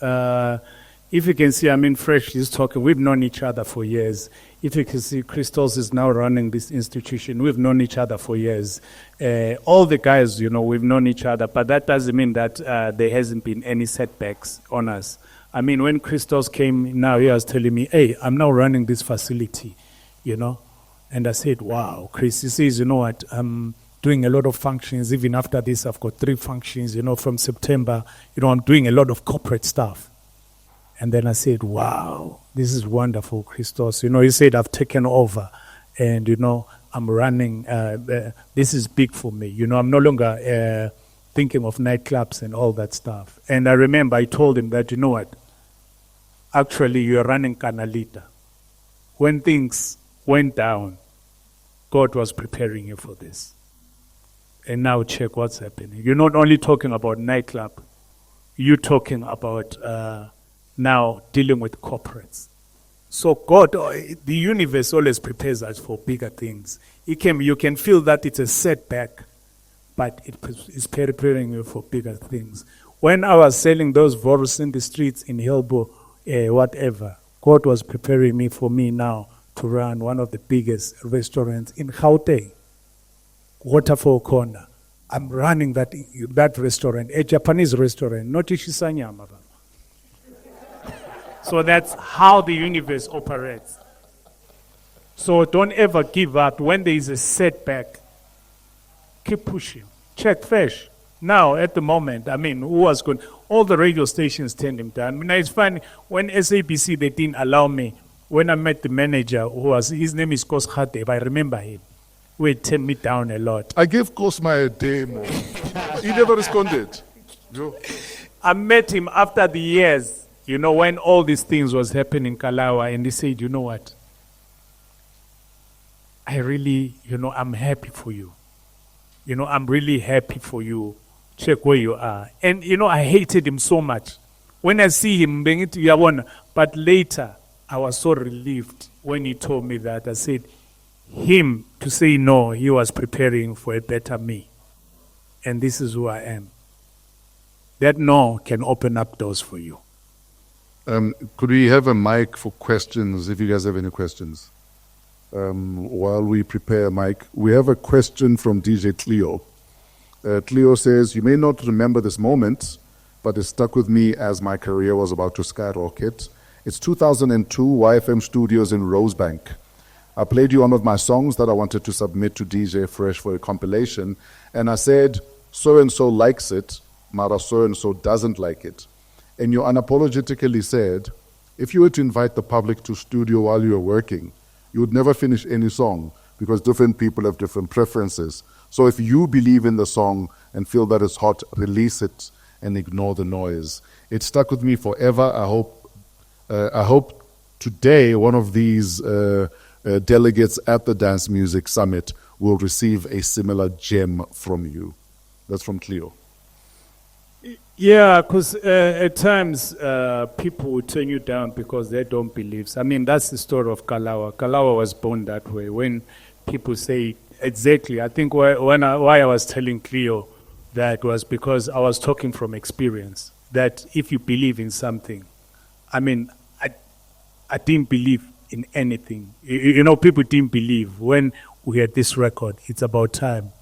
If you can see, I mean, Fresh is talking. We've known each other for years. If you can see, Christos is now running this institution. We've known each other for years. All the guys, you know, we've known each other. But that doesn't mean that there hasn't been any setbacks on us. I mean, when Christos came, now he was telling me, hey, I'm now running this facility, you know. And I said, wow, Chris, he says, you know what, I'm doing a lot of functions. Even after this, I've got 3 functions, you know, from September. You know, I'm doing a lot of corporate stuff. And then I said, wow, this is wonderful, Christos. You know, he said, I've taken over and, you know, I'm running. This is big for me. You know, I'm no longer thinking of nightclubs and all that stuff. And I remember I told him that, you know what, actually you're running Canalita. When things went down, God was preparing you for this. And now check what's happening. You're not only talking about nightclub, you're talking about now dealing with corporates. So God, the universe always prepares us for bigger things. You can feel that it's a setback, but it is preparing you for bigger things. When I was selling those Vorus in the streets in Hilbo, whatever, God was preparing me for me now to run one of the biggest restaurants in Gauteng, Waterfall Corner. I'm running that restaurant, a Japanese restaurant, not Ishisanyama. So that's how the universe operates. So don't ever give up. When there is a setback, keep pushing. Check Fresh. Now, at the moment, I mean, who was going? All the radio stations turned him down. I mean, it's funny, when SABC, they didn't allow me. When I met the manager, his name is Kos Khateb, I remember him. He turned me down a lot. I gave Kosma a demo. He never responded. Joe. I met him after the years. You know, when all these things was happening in Kalawa, and he said, you know what? I really, you know, I'm happy for you. You know, I'm really happy for you. Check where you are. And, you know, I hated him so much. When I see him, but later, I was so relieved when he told me that. I said, him to say no, he was preparing for a better me. And this is who I am. That no can open up doors for you. Could we have a mic for questions, if you guys have any questions? While we prepare a mic, we have a question from DJ Cleo. Cleo says, you may not remember this moment, but it stuck with me as my career was about to skyrocket. It's 2002, YFM Studios in Rosebank. I played you one of my songs that I wanted to submit to DJ Fresh for a compilation, and I said, so-and-so likes it, Mara so-and-so doesn't like it. And you unapologetically said, if you were to invite the public to studio while you were working, you would never finish any song because different people have different preferences. So if you believe in the song and feel that it's hot, release it and ignore the noise. It stuck with me forever. I hope today one of these delegates at the Dance Music Summit will receive a similar gem from you. That's from Cleo. Yeah, because at times people will turn you down because they don't believe. I mean, that's the story of Kalawa. Kalawa was born that way. When people say, exactly, I think why I was telling Cleo that was because I was talking from experience, that if you believe in something, I mean, I didn't believe in anything. You know, people didn't believe when we had this record. It's about time.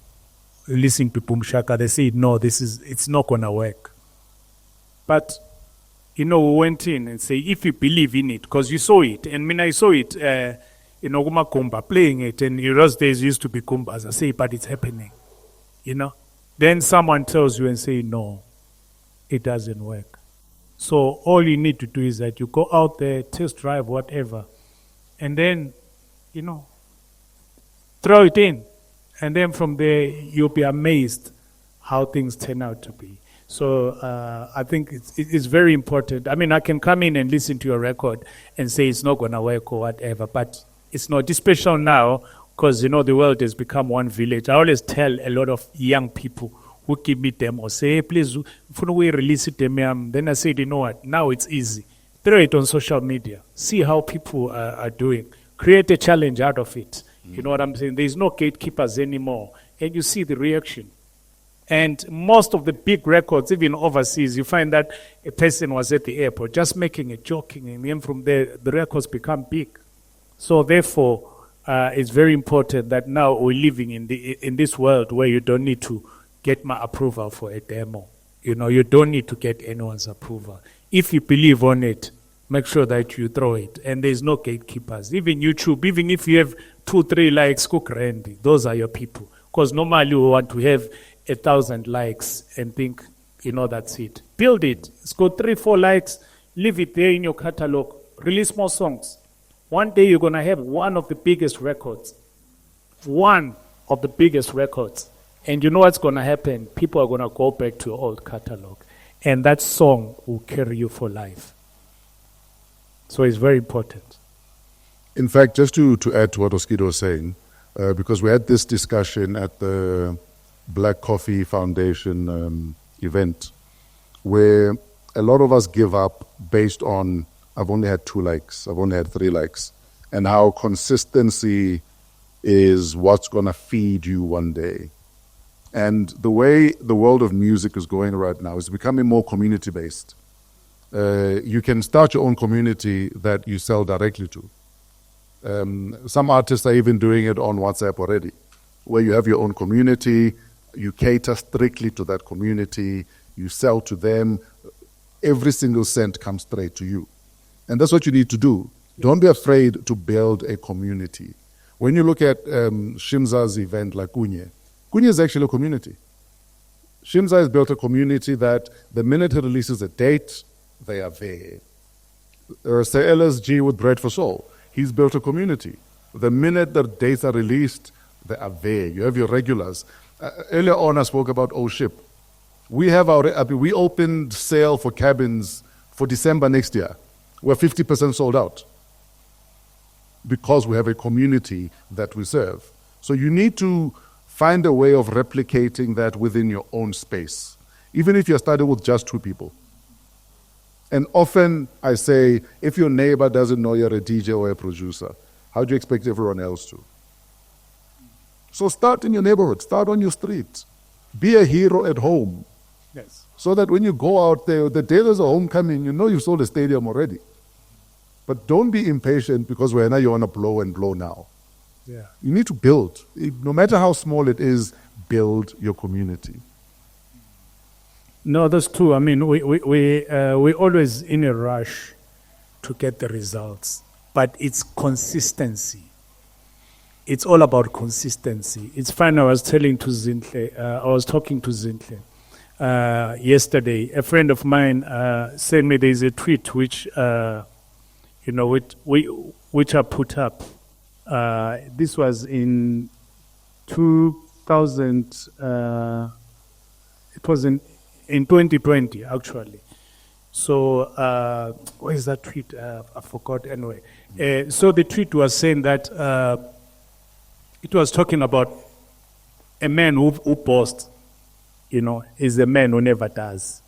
Listening to Boom Shaka, they say, no, it's not going to work. But, you know, we went in and say, if you believe in it, because you saw it, and I saw it, in Oguma Kumba, playing it, and in those days used to be Kumbas. I say, but it's happening, you know. Then someone tells you and say, no, it doesn't work. So all you need to do is that you go out there, test drive, whatever, and then, you know, throw it in. And then from there, you'll be amazed how things turn out to be. So I think it's very important. I mean, I can come in and listen to your record and say it's not going to work or whatever, but it's not special now because, you know, the world has become one village. I always tell a lot of young people who give me demo, say, hey, please, we release it. Then I said, you know what, now it's easy. Throw it on social media. See how people are doing. Create a challenge out of it. You know what I'm saying? There's no gatekeepers anymore. And you see the reaction. And most of the big records, even overseas, you find that a person was at the airport just making it, joking, and then from there, the records become big. So therefore, it's very important that now we're living in this world where you don't need to get my approval for a demo. You know, you don't need to get anyone's approval. If you believe on it, make sure that you throw it. And there's no gatekeepers. Even YouTube, even if you have 2-3 likes, cook Randy, those are your people. Because normally we want to have 1,000 likes and think, you know, that's it. Build it. It's got 3-4 likes. Leave it there in your catalog. Release more songs. One day you're going to have one of the biggest records. One of the biggest records. And you know what's going to happen? People are going to go back to your old catalog. And that song will carry you for life. So it's very important. In fact, just to add to what Oskido was saying, because we had this discussion at the Black Coffee Foundation event where a lot of us give up based on, I've only had 2 likes, I've only had 3 likes, and how consistency is what's going to feed you one day. And the way the world of music is going right now is becoming more community-based. You can start your own community that you sell directly to. Some artists are even doing it on WhatsApp already, where you have your own community, you cater strictly to that community, you sell to them, every single cent comes straight to you. And that's what you need to do. Don't be afraid to build a community. When you look at Shimza's event like Kunye is actually a community. Shimza has built a community that the minute he releases a date, they are there. Say LSG with Bread for Soul. He's built a community. The minute the dates are released, they are there. You have your regulars. Earlier on, I spoke about O Ship. We opened sale for cabins for December next year. We're 50% sold out because we have a community that we serve. So you need to find a way of replicating that within your own space, even if you're starting with just 2 people. And often I say, if your neighbor doesn't know you're a DJ or a producer, how do you expect everyone else to? So start in your neighborhood, start on your street. Be a hero at home. Yes. So that when you go out there, the day there's a homecoming, you know you've sold a stadium already. But don't be impatient because now you want to blow and blow now. Yeah. You need to build. No matter how small it is, build your community. No, that's true. I mean, we're always in a rush to get the results, but it's consistency. It's all about consistency. It's fine. I was talking to Zintle yesterday. A friend of mine sent me there's a tweet which which I put up. This was in 2000. It was in 2020 actually. So where is that tweet? I forgot anyway. So the tweet was saying that it was talking about a man who boasts, is a man who never does.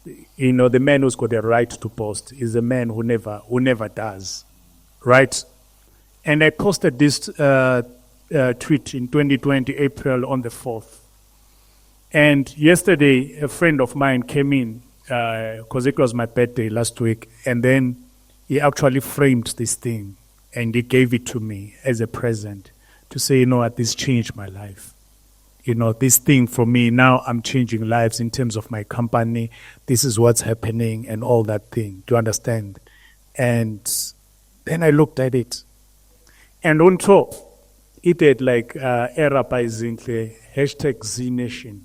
the man who's got the right to post is a man who never does, right? And I posted this tweet in 2020, April on the 4th. And yesterday, a friend of mine came in, because it was my birthday last week, and then he actually framed this thing, and he gave it to me as a present to say, you know what, this changed my life. This thing for me, now I'm changing lives in terms of my company. This is what's happening and all that thing. Do you understand? And then I looked at it. And on top, it had like era by Zinhle, #ZNation.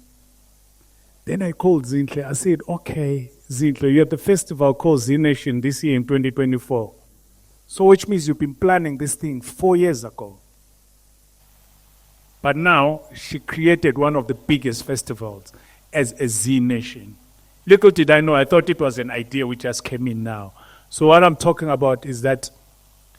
Then I called Zinhle. I said, okay, Zinhle, you had the festival called ZNation this year in 2024. So which means you've been planning this thing 4 years ago. But now she created one of the biggest festivals as a ZNation. Little did I know, I thought it was an idea which just came in now. So what I'm talking about is that,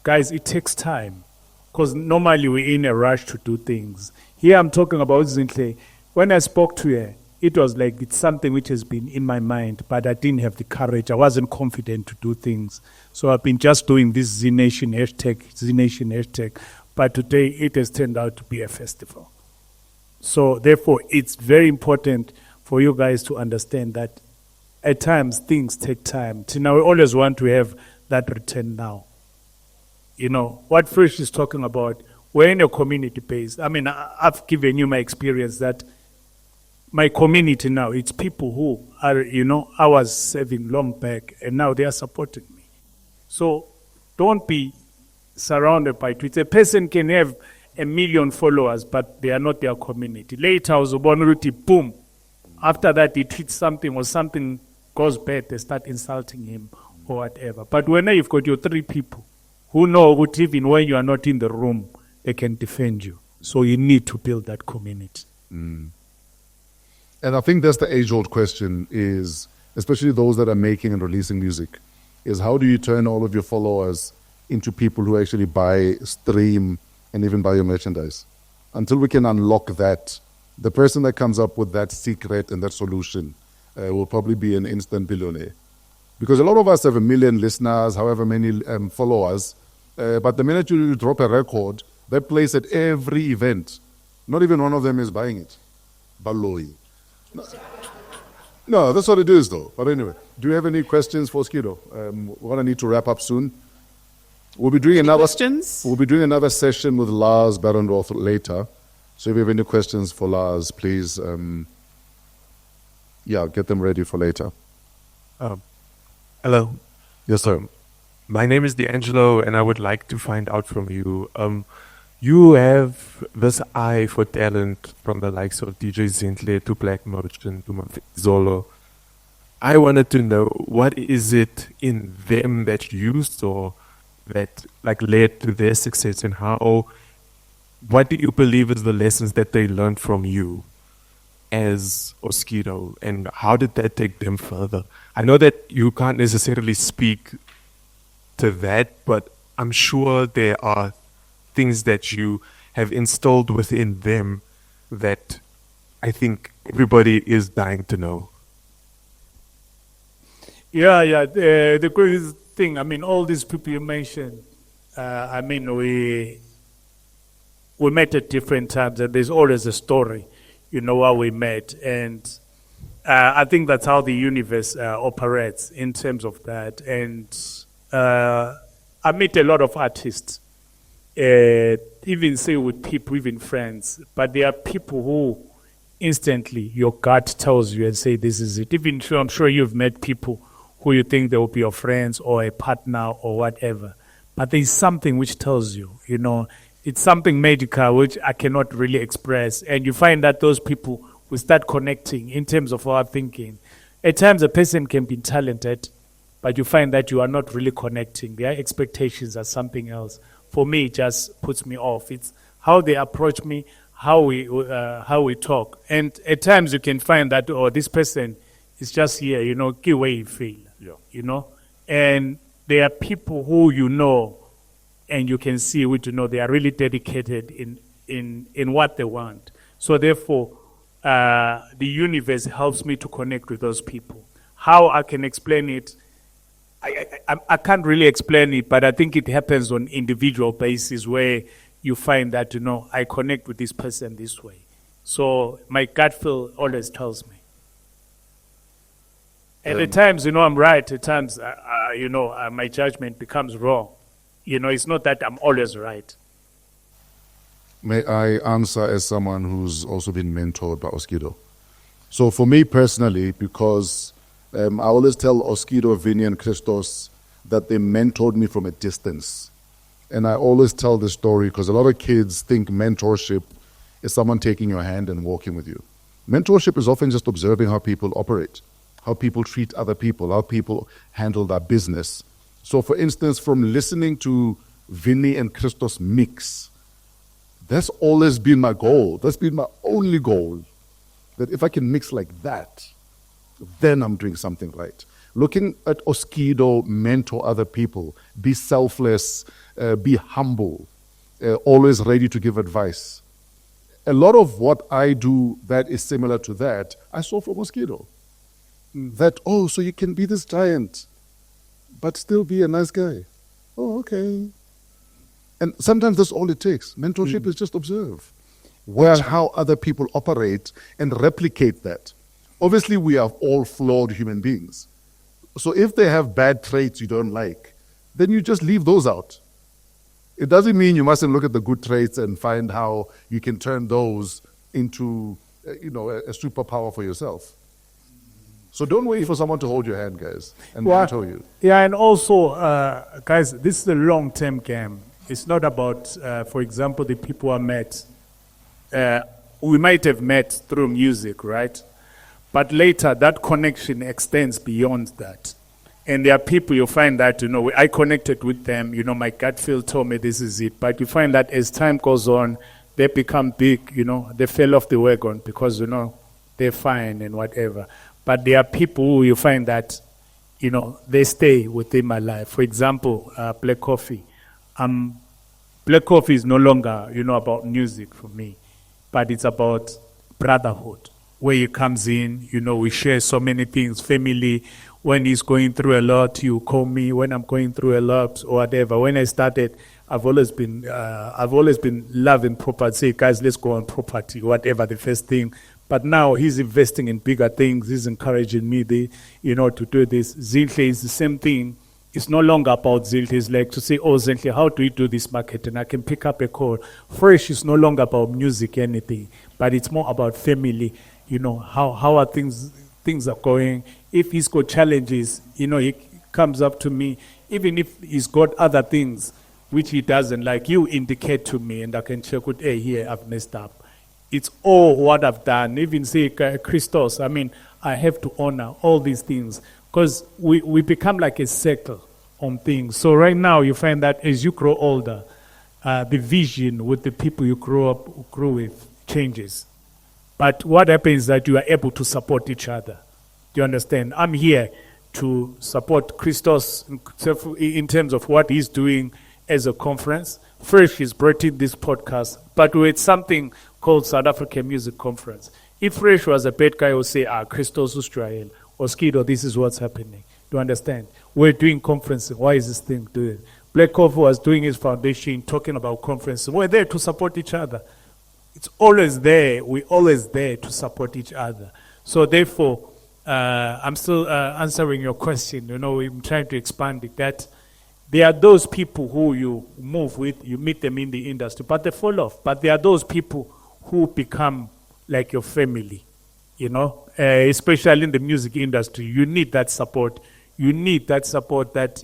guys, it takes time. Because normally we're in a rush to do things. Here I'm talking about Zinhle. When I spoke to her, it was like it's something which has been in my mind, but I didn't have the courage. I wasn't confident to do things. So I've been just doing this ZNation hashtag. But today it has turned out to be a festival. So therefore, it's very important for you guys to understand that at times things take time. Now we always want to have that return now. What Fresh is talking about, we're in a community base. I mean, I've given you my experience that my community now, it's people who are, I was serving long back and now they are supporting me. So don't be surrounded by tweets. A person can have 1 million followers, but they are not their community. Later, I was boom. After that, he tweets something or something goes bad, they start insulting him or whatever. But when you've got your 3 people who know that even when you are not in the room, they can defend you. So you need to build that community. And I think that's the age-old question is, especially those that are making and releasing music, is how do you turn all of your followers into people who actually buy, stream, and even buy your merchandise? Until we can unlock that, the person that comes up with that secret and that solution will probably be an instant billionaire. Because a lot of us have 1 million listeners, however many followers, but the minute you drop a record, they place at every event. Not even one of them is buying it. Baloi. No, that's what it is though. But anyway, do you have any questions for Oskido? We're going to need to wrap up soon. We'll be doing another session with Lars Barendorf later. So if you have any questions for Lars, please, get them ready for later. Hello. Yes, sir. My name is D'Angelo, and I would like to find out from you. You have this eye for talent from the likes of DJ Zinhle to Black Merchant to Zolo. I wanted to know, what is it in them that you saw that led to their success, and what do you believe is the lessons that they learned from you as Oskido, and how did that take them further? I know that you can't necessarily speak to that, but I'm sure there are things that you have installed within them that I think everybody is dying to know. The crazy thing, all these people you mentioned, we met at different times, and there's always a story, how we met, and I think that's how the universe operates in terms of that. And I meet a lot of artists, even say with people, even friends, but there are people who instantly your gut tells you and say this is it. Even I'm sure you've met people who you think they will be your friends or a partner or whatever, but there's something which tells you, it's something magical which I cannot really express, and you find that those people will start connecting in terms of our thinking. At times a person can be talented, but you find that you are not really connecting. Their expectations are something else. For me, it just puts me off. It's how they approach me, how we talk. And at times you can find that, this person is just here, give way you feel, And there are people who and you can see they are really dedicated in what they want. So therefore, the universe helps me to connect with those people. how I can explain it, I can't really explain it, but I think it happens on individual basis where you find that, I connect with this person this way. So my gut feel always tells me. And at times, I'm right. At times, my judgment becomes wrong. It's not that I'm always right. May I answer as someone who's also been mentored by Oskido? So for me personally, because I always tell Oskido, Vinny, and Christos that they mentored me from a distance. And I always tell this story because a lot of kids think mentorship is someone taking your hand and walking with you. Mentorship is often just observing how people operate, how people treat other people, how people handle their business. So for instance, from listening to Vinny and Christos mix, that's always been my goal. That's been my only goal. That if I can mix like that, then I'm doing something right. Looking at Oskido mentor other people, be selfless, be humble, always ready to give advice. A lot of what I do that is similar to that, I saw from Oskido. That, so you can be this giant, but still be a nice guy. Oh, okay. And sometimes that's all it takes. Mentorship is just observe. Watch how other people operate and replicate that. Obviously, we are all flawed human beings. So if they have bad traits you don't like, then you just leave those out. It doesn't mean you mustn't look at the good traits and find how you can turn those into, a superpower for yourself. So don't wait for someone to hold your hand, guys, and mentor you. Yeah, and also, guys, this is a long-term game. It's not about, for example, the people I met. We might have met through music, right? But later, that connection extends beyond that. And there are people you find that, I connected with them, my gut feel told me this is it. But you find that as time goes on, they become big, they fell off the wagon because, they're fine and whatever. But there are people who you find that, they stay within my life. For example, Black Coffee. Black Coffee is no longer, about music for me, but it's about brotherhood. Where he comes in, we share so many things, family. When he's going through a lot, you call me. When I'm going through a lot or whatever. When I started, I've always been loving property. Say, guys, let's go on property, whatever the first thing. But now he's investing in bigger things. He's encouraging me, to do this. Zinhle is the same thing. It's no longer about Zinhle. It's like to say, Zinhle, how do you do this marketing? I can pick up a call. Fresh is no longer about music, anything, but it's more about family. How are things are going. If he's got challenges, he comes up to me. Even if he's got other things which he doesn't like, you indicate to me and I can check with, hey, here, I've messed up. It's all what I've done. Even say, Christos, I have to honor all these things because we become like a circle on things. So right now you find that as you grow older, the vision with the people you grow with changes. But what happens is that you are able to support each other. Do you understand? I'm here to support Christos in terms of what he's doing as a conference. Fresh is brought in this podcast, but with something called South African Music Conference. If Fresh was a bad guy, he would say, Christos Australia, Oskido, this is what's happening. Do you understand? We're doing conferences. Why is this thing doing? Black Coffee was doing his foundation, talking about conferences. We're there to support each other. It's always there. We're always there to support each other. So therefore, I'm still answering your question. I'm trying to expand it. That there are those people who you move with, you meet them in the industry, but they fall off. But there are those people who become like your family, especially in the music industry. You need that support. You need that support that,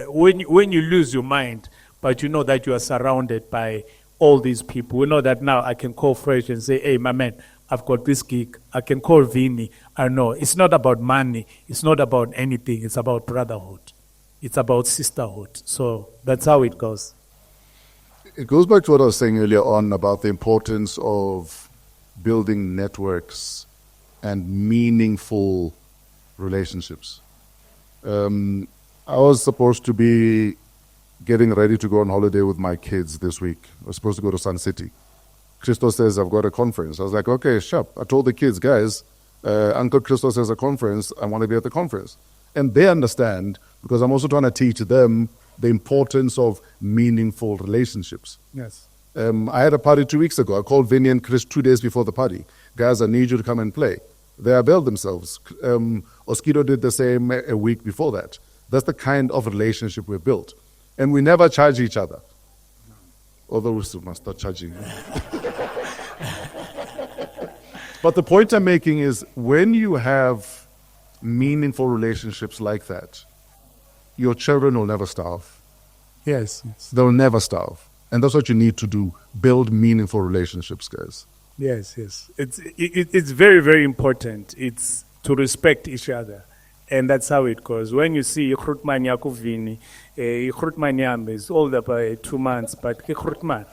when you lose your mind, but you know that you are surrounded by all these people. We know that now I can call Fresh and say, hey, my man, I've got this gig. I can call Vinny. I know. It's not about money. It's not about anything. It's about brotherhood. It's about sisterhood. So that's how it goes. It goes back to what I was saying earlier on about the importance of building networks and meaningful relationships. I was supposed to be getting ready to go on holiday with my kids this week. I was supposed to go to Sun City. Christos says, I've got a conference. I was like, okay, sharp. I told the kids, guys, Uncle Christos has a conference, I want to be at the conference. And they understand, because I'm also trying to teach them the importance of meaningful relationships. Yes. I had a party 2 weeks ago. I called Vinny and Chris 2 days before the party. Guys, I need you to come and play. They availed themselves. Oskido did the same a week before that. That's the kind of relationship we've built. And we never charge each other. Although we still must start charging. But the point I'm making is when you have meaningful relationships like that, your children will never starve. Yes. They'll never starve. And that's what you need to do. Build meaningful relationships, guys. Yes. It's very, very important. It's to respect each other. And that's how it goes. When you see Ikrutman Yakovini, Ikrutman Yam is older by 2 months, but Ikrutman,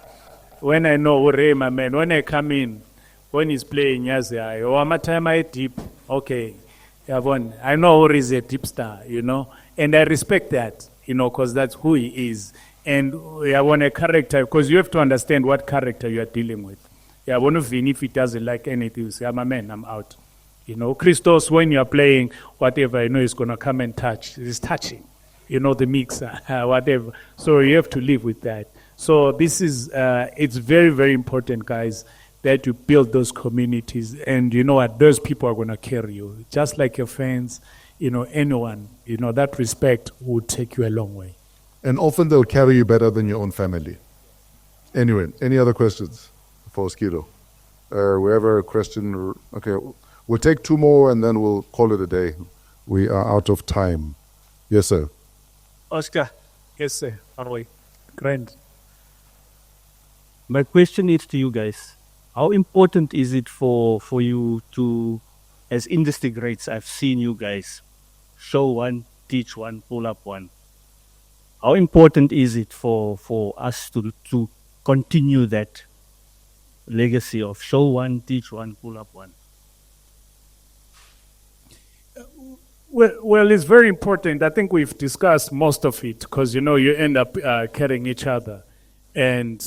when I know Ure, my man, when I come in, when he's playing Yazia, or I'm time I deep, okay, I know Ure is a deep star, and I respect that, because that's who he is. And I want a character, because you have to understand what character you are dealing with. I want to Vini, if he doesn't like anything, you say, I'm a man, I'm out. Christos, when you're playing, whatever, he's going to come and touch. He's touching, the mixer, whatever. So you have to live with that. So this is, it's very, very important, guys, that you build those communities. And you know what, those people are going to carry you. Just like your friends, anyone, that respect would take you a long way. And often they'll carry you better than your own family. Anyway, any other questions for Oskido? We have a question. Okay, we'll take 2 more and then we'll call it a day. We are out of time. Yes, sir. Oscar, Yes, sir. Arway. Grand. My question is to you guys. How important is it for you to, as industry greats, I've seen you guys show one, teach one, pull up one. How important is it for us to continue that legacy of show one, teach one, pull up one? Well, it's very important. I think we've discussed most of it because, you end up carrying each other. And,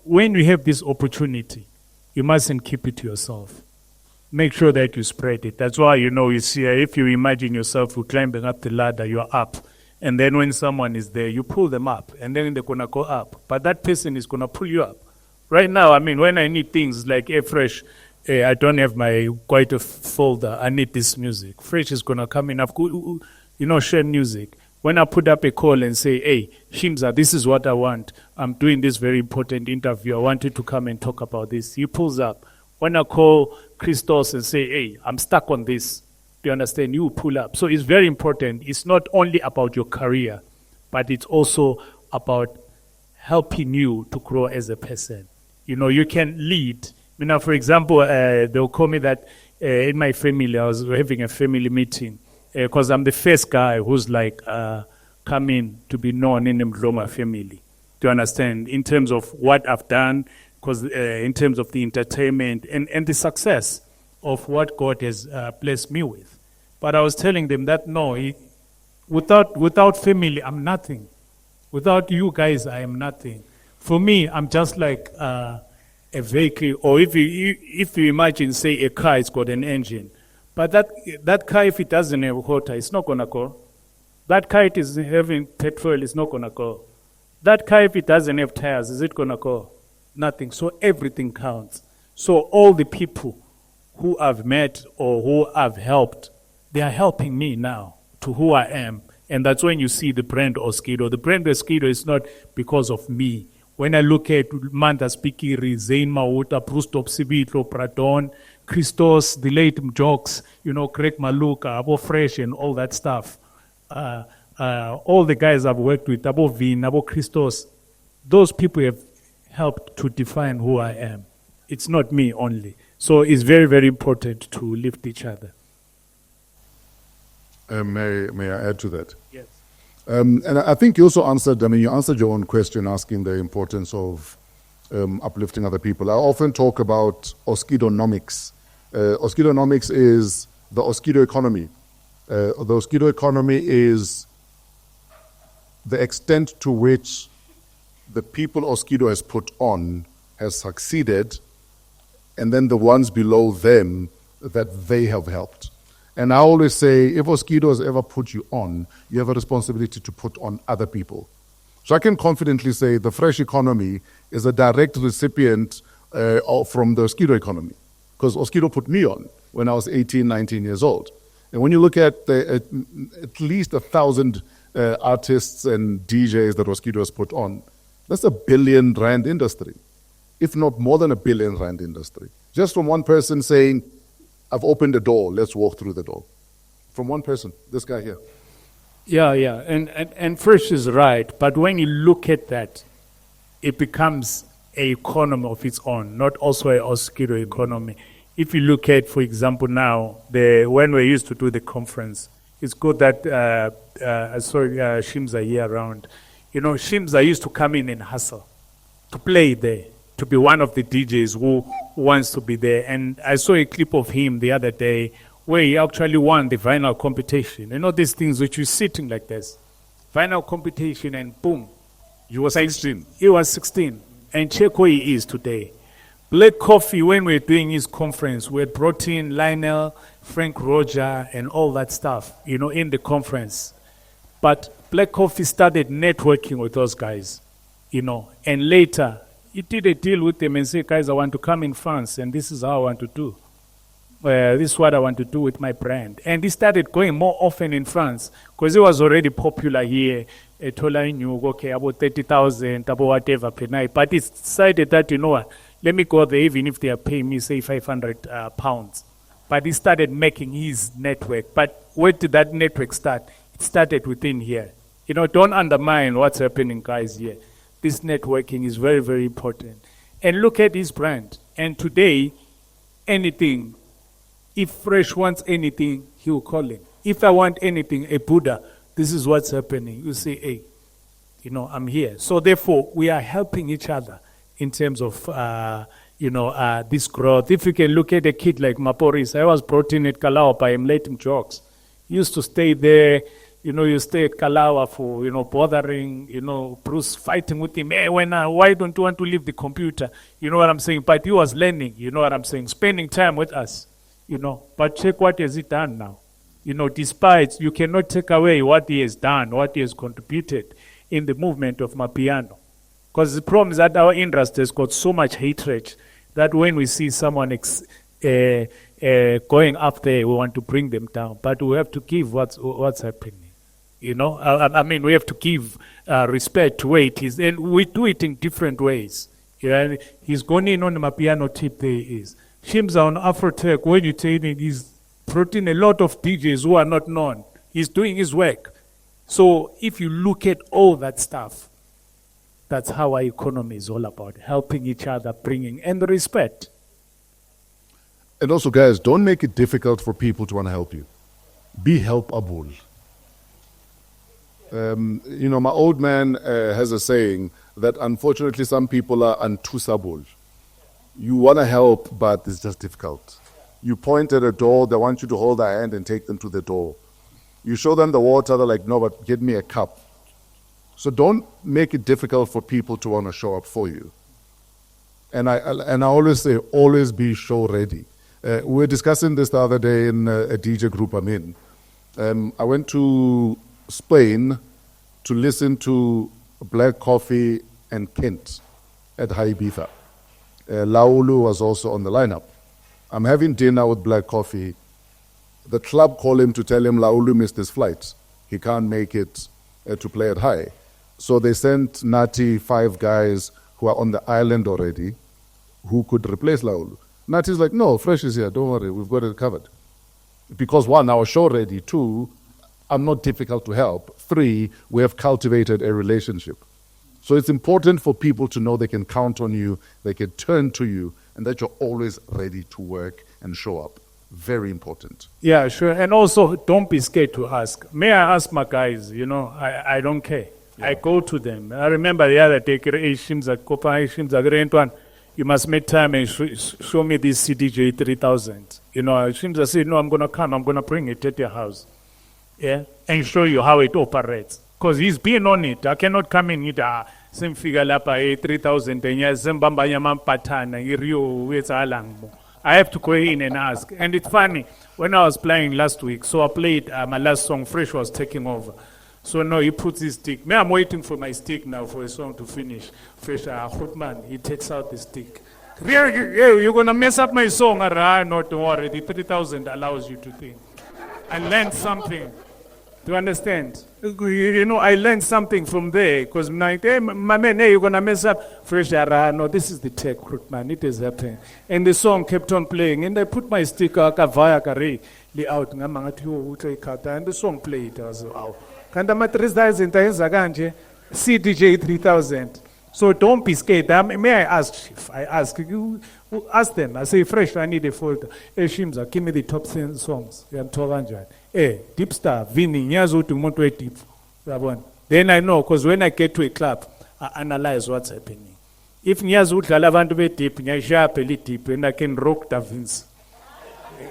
when you have this opportunity, you mustn't keep it to yourself. Make sure that you spread it. That's why, you see, if you imagine yourself, you're climbing up the ladder, you're up. And then when someone is there, you pull them up. And then they're going to go up. But that person is going to pull you up. Right now, when I need things like Fresh, I don't have my quite a folder. I need this music. Fresh is going to come in, share music. When I put up a call and say, hey, Shimza, this is what I want. I'm doing this very important interview. I want you to come and talk about this. He pulls up. When I call Christos and say, hey, I'm stuck on this, do you understand? You pull up. So it's very important. It's not only about your career, but it's also about helping you to grow as a person. You can lead. For example, they'll call me that in my family, I was having a family meeting because I'm the first guy who's coming to be known in the Mdlongwa family. Do you understand? In terms of what I've done, because in terms of the entertainment and the success of what God has blessed me with. But I was telling them that no, without family, I'm nothing. Without you guys, I am nothing. For me, I'm just like a vehicle, or if you imagine, say, a car, it's got an engine. But that car, if it doesn't have water, it's not going to go. That car, it is having petrol, it's not going to go. That car, if it doesn't have tires, is it going to go? Nothing. So everything counts. So all the people who I've met or who I've helped, they are helping me now to who I am. And that's when you see the brand Oskido. The brand Oskido is not because of me. When I look at Manda Spikiri, Zain Mauta, Bruce Topsibito, Pradon, Christos, the late Jokes, Craig Maluka, Abo Fresh, and all that stuff. All the guys I've worked with, Abo Vin, Abo Christos, those people have helped to define who I am. It's not me only. So it's very, very important to lift each other. May I add to that? Yes. And I think you also answered, you answered your own question asking the importance of uplifting other people. I often talk about Oskidonomics. Oskidonomics is the Oskido economy. The Oskido economy is the extent to which the people Oskido has put on has succeeded and then the ones below them that they have helped. And I always say, if Oskido has ever put you on, you have a responsibility to put on other people. So I can confidently say the fresh economy is a direct recipient from the Oskido economy, because Oskido put me on when I was 18, 19 years old. And when you look at at least 1,000 artists and DJs that Oskido has put on, that's R1 billion industry, if not more than R1 billion industry. Just from one person saying, I've opened the door, let's walk through the door. From one person, this guy here. Yeah, and Fresh is right, but when you look at that, it becomes an economy of its own, not also a Oskido economy. If you look at, for example, now, when we used to do the conference, it's good that I saw Shimza here around. You know, Shimza used to come in and hustle, to play there, to be one of the DJs who wants to be there. And I saw a clip of him the other day where he actually won the vinyl competition. You know these things which you're sitting like this. Vinyl competition and boom. You were 16. He was 16. And check where he is today. Black Coffee, when we were doing his conference, we had brought in Lionel, Frank Roger, and all that stuff, you know, in the conference. But Black Coffee started networking with those guys, you know, and later he did a deal with them and said, guys, I want to come in France, and this is how I want to do. This is what I want to do with my brand. And he started going more often in France because he was already popular here. Tola knew, okay, about 30,000, about whatever per night. But he decided that, you know what, let me go there even if they are paying me, say, 500 pounds. But he started making his network. But where did that network start? It started within here. You know, don't undermine what's happening, guys, here. This networking is very, very important. And look at his brand. And today, anything, if Fresh wants anything, he will call him. If I want anything, a Buddha, this is what's happening. You say, hey, you know, I'm here. So therefore, we are helping each other in terms of, this growth. If you can look at a kid like Maporis, I was brought in at Kalawa by him, let him jokes. He used to stay there. You know, you stay at Kalawa for, you know, bothering, you know, Bruce fighting with him. Hey, why don't you want to leave the computer? You know what I'm saying? But he was learning, you know what I'm saying? Spending time with us, you know. But check what has he done now. You know, despite, you cannot take away what he has done, what he has contributed in the movement of Mapiano. Because the problem is that our industry has got so much hatred that when we see someone going up there, we want to bring them down. But we have to give what's happening. You know, I mean, we have to give respect to where it is. And we do it in different ways. You know, he's gone in on the Mapiano tip there is. Shimza on Afrotech, when you tell him, he's brought in a lot of DJs who are not known. He's doing his work. So if you look at all that stuff, that's how our economy is all about, helping each other, bringing, and the respect. And also, guys, don't make it difficult for people to want to help you. Be helpable. You know, my old man has a saying that unfortunately some people are untusable. You want to help, but it's just difficult. You point at a door, they want you to hold their hand and take them to the door. You show them the water, they're like, no, but get me a cup. So don't make it difficult for people to want to show up for you. And I always say, always be show ready. We were discussing this the other day in a DJ group I'm in. I went to Spain to listen to Black Coffee and Kent at High Ibiza. Laulu was also on the lineup. I'm having dinner with Black Coffee. The club called him to tell him Laulu missed his flight. He can't make it to play at High. So they sent Nati 5 guys who are on the island already who could replace Laulu. Nati's like, no, Fresh is here, don't worry, we've got it covered. Because 1, our show ready. 2, I'm not difficult to help. 3, we have cultivated a relationship. So it's important for people to know they can count on you, they can turn to you, and that you're always ready to work and show up. Very important. Yeah, sure. And also, don't be scared to ask. May I ask my guys, you know, I don't care. Yeah. I go to them. I remember the other day, you must make time and show me this CDJ 3000. You know, Shimza said, no, I'm going to come, I'm going to bring it at your house. Yeah, and show you how it operates. Because he's been on it. I cannot come in with Simfika lapha 3,000 enyanga sembambanya amampathana ngiriyo wetsalang. I have to go in and ask. And it's funny, when I was playing last week, so I played my last song, Fresh was taking over. So now he puts his stick. Me, I'm waiting for my stick now for a song to finish. Fresh, man, he takes out the stick. You're going to mess up my song. No, don't worry. The 3,000 allows you to think. I learned something. Do you understand? You know, I learned something from there. Because hey, my man, hey, you're going to mess up. Fresh, no, this is the tech, man. It is happening. And the song kept on playing. And I put my sticker via Kare out. And the song played. I was wow. CDJ 3000. So don't be scared. May I ask? If I ask you, ask them. I say, Fresh, I need a folder. Hey, Shimza, give me the top 10 songs. Hey, Deep Star, Vinny, Nyazo to Monto Deep. Then I know, because when I get to a club, I analyze what's happening. If Nyazo Talavanto deep, Nyasha Peli deep, and I can rock Da Vinci.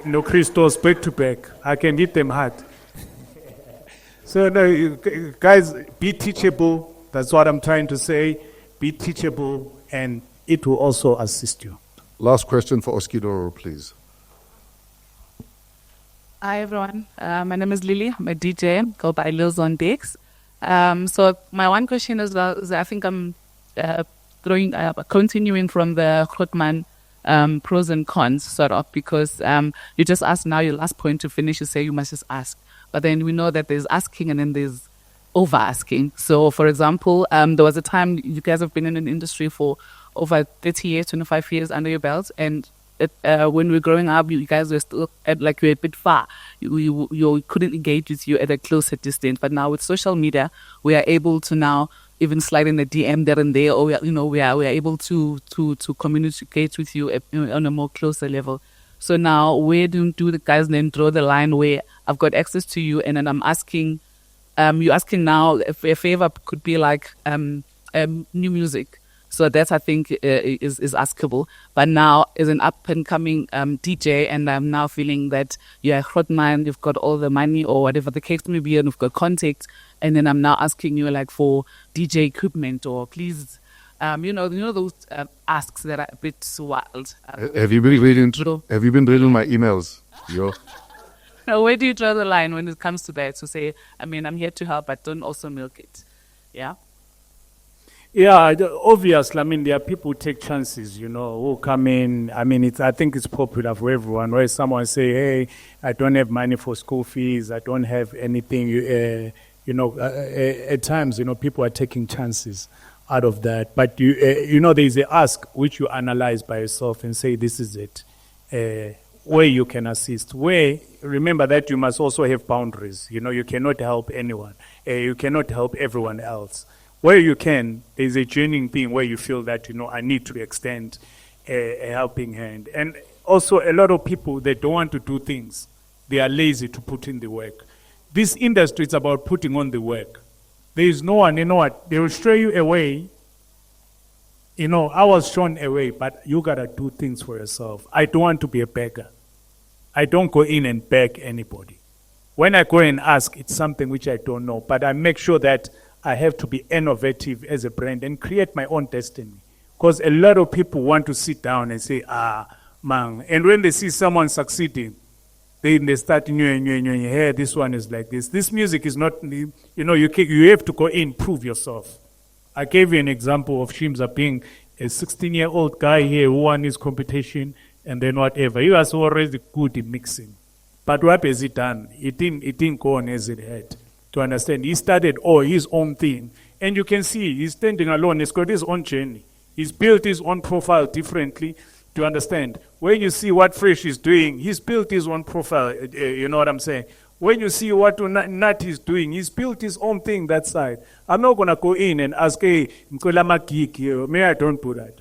No Christos back to back. I can hit them hard. So, no, guys, be teachable. That's what I'm trying to say. Be teachable, and it will also assist you. Last question for Oskido, please. Hi, everyone. My name is Lily. I'm a DJ. Go by Lils on Decks. So my one question is I think I'm continuing from the Grootman pros and cons, sort of, because you just asked now your last point to finish. You say you must just ask. But then we know that there's asking and then there's over asking. So, for example, there was a time you guys have been in an industry for over 30 years, 25 years under your belt, and when we were growing up, you guys were still you were a bit far. You couldn't engage with you at a closer distance. But now with social media, we are able to now even slide in a DM there and there, or we are able to communicate with you on a more closer level. So now, where do the guys then draw the line where I've got access to you, and then I'm asking, you're asking now if a favor could be like new music. So that I think is askable. But now, as an up and coming DJ, and I'm now feeling that you're a hot man, you've got all the money or whatever the case may be, and you've got contacts, and then I'm now asking you like for DJ equipment, or please. Those asks that are a bit wild. Have you been reading my emails? Yo. Where do you draw the line when it comes to that? To say, I'm here to help, but don't also milk it. Yeah. Yeah, obviously. There are people who take chances, who come in. I think it's popular for everyone. Where someone say, "Hey, I don't have money for school fees. I don't have anything." At times, people are taking chances out of that. But there's a ask which you analyze by yourself and say, "This is it." Where you can assist. Where remember that you must also have boundaries. You cannot help anyone. You cannot help everyone else. Where you can, there's a genuine thing where you feel that, I need to extend a helping hand. And also a lot of people, they don't want to do things. They are lazy to put in the work. This industry is about putting on the work. There is no one, they will stray you away. I was shown away, but you got to do things for yourself. I don't want to be a beggar. I don't go in and beg anybody. When I go and ask, it's something which I don't know, but I make sure that I have to be innovative as a brand and create my own destiny. Because a lot of people want to sit down and say, man. And when they see someone succeeding, they start, hey, this one is like this. This music is not, you have to go in, prove yourself. I gave you an example of Shimza being a 16-year-old guy here who won his competition and then whatever. He was already good in mixing. But what has he done? It didn't go on as it had. To understand, he started his own thing. And you can see he's standing alone. He's got his own journey. He's built his own profile differently. To understand, when you see what Fresh is doing, he's built his own profile. You know what I'm saying? When you see what Nat is doing, he's built his own thing that side. I'm not going to go in and ask, hey, may I don't do that.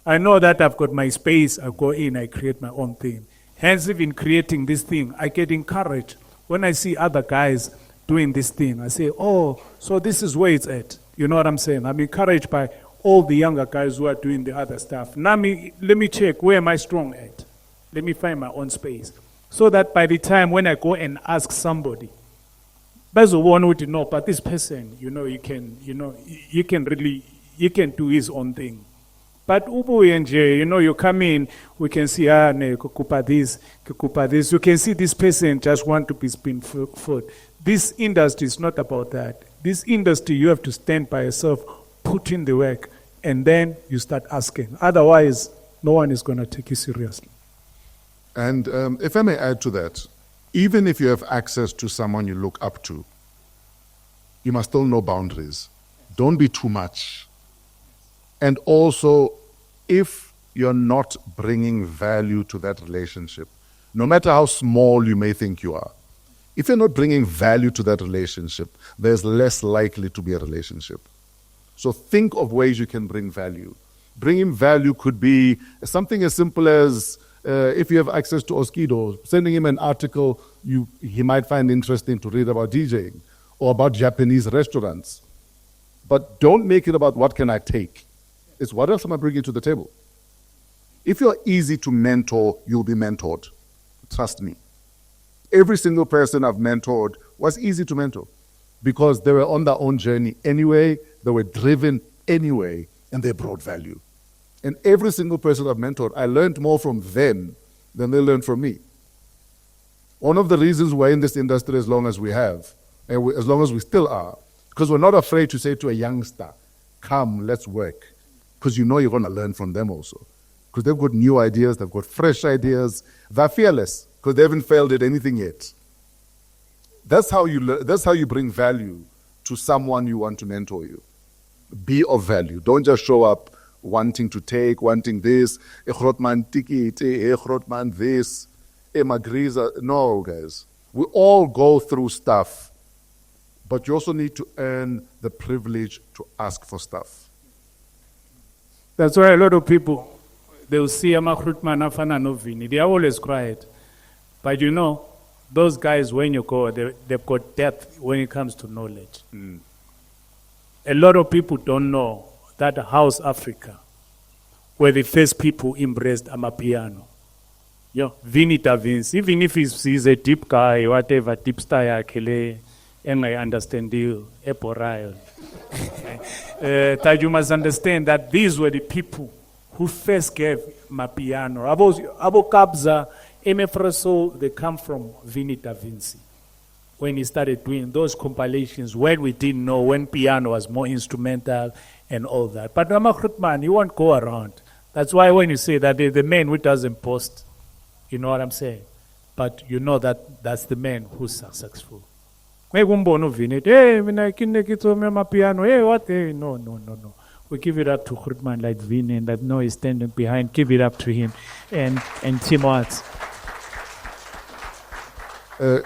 I know that I've got my space. I go in, I create my own thing. Hence, even creating this thing, I get encouraged. When I see other guys doing this thing, I say, oh, so this is where it's at. You know what I'm saying? I'm encouraged by all the younger guys who are doing the other stuff. Now, let me check, where am I strong at? Let me find my own space. So that by the time when I go and ask somebody, there's one would know, but this person, you can really he can do his own thing. But ubuye nje, you know, you come in, we can see, kukupa this. You can see this person just want to be spoon-fed. This industry is not about that. This industry, you have to stand by yourself, put in the work, and then you start asking. Otherwise, no one is going to take you seriously. And if I may add to that, even if you have access to someone you look up to, you must still know boundaries. Don't be too much. And also, if you're not bringing value to that relationship, no matter how small you may think you are, if you're not bringing value to that relationship, there's less likely to be a relationship. So think of ways you can bring value. Bringing value could be something as simple as if you have access to Oskido, sending him an article he might find interesting to read about DJing or about Japanese restaurants. But don't make it about what can I take. It's what else am I bringing to the table? If you're easy to mentor, you'll be mentored. Trust me. Every single person I've mentored was easy to mentor because they were on their own journey anyway, they were driven anyway, and they brought value. And every single person I've mentored, I learned more from them than they learned from me. One of the reasons we're in this industry as long as we have, and as long as we still are, because we're not afraid to say to a youngster, come, let's work. Because you know you're going to learn from them also. Because they've got new ideas, they've got fresh ideas. They're fearless because they haven't failed at anything yet. That's how you bring value to someone you want to mentor you. Be of value. Don't just show up wanting to take, wanting this. This. No, guys. We all go through stuff. But you also need to earn the privilege to ask for stuff. That's why a lot of people, they will see Amakrutman Afana Novini. They are always quiet. But you know, those guys, when you go, they've got depth when it comes to knowledge. A lot of people don't know that House Africa, where the first people embraced Amapiano. Vini Da Vinci, even if he's a deep guy, whatever, deep style, and I understand you, Eporail. That you must understand that these were the people who first gave Mapiano. Abo Kabza, Emefreso, they come from Vini Da Vinci. When he started doing those compilations, when we didn't know, when piano was more instrumental and all that. But Ramakrutman, you won't go around. That's why when you say that the man who doesn't post, you know what I'm saying? But you know that that's the man who's successful. Hey, piano. Hey, what? Hey, no. We give it up to Krutman like Vini, and that no is standing behind. Give it up to him and Tim Watts.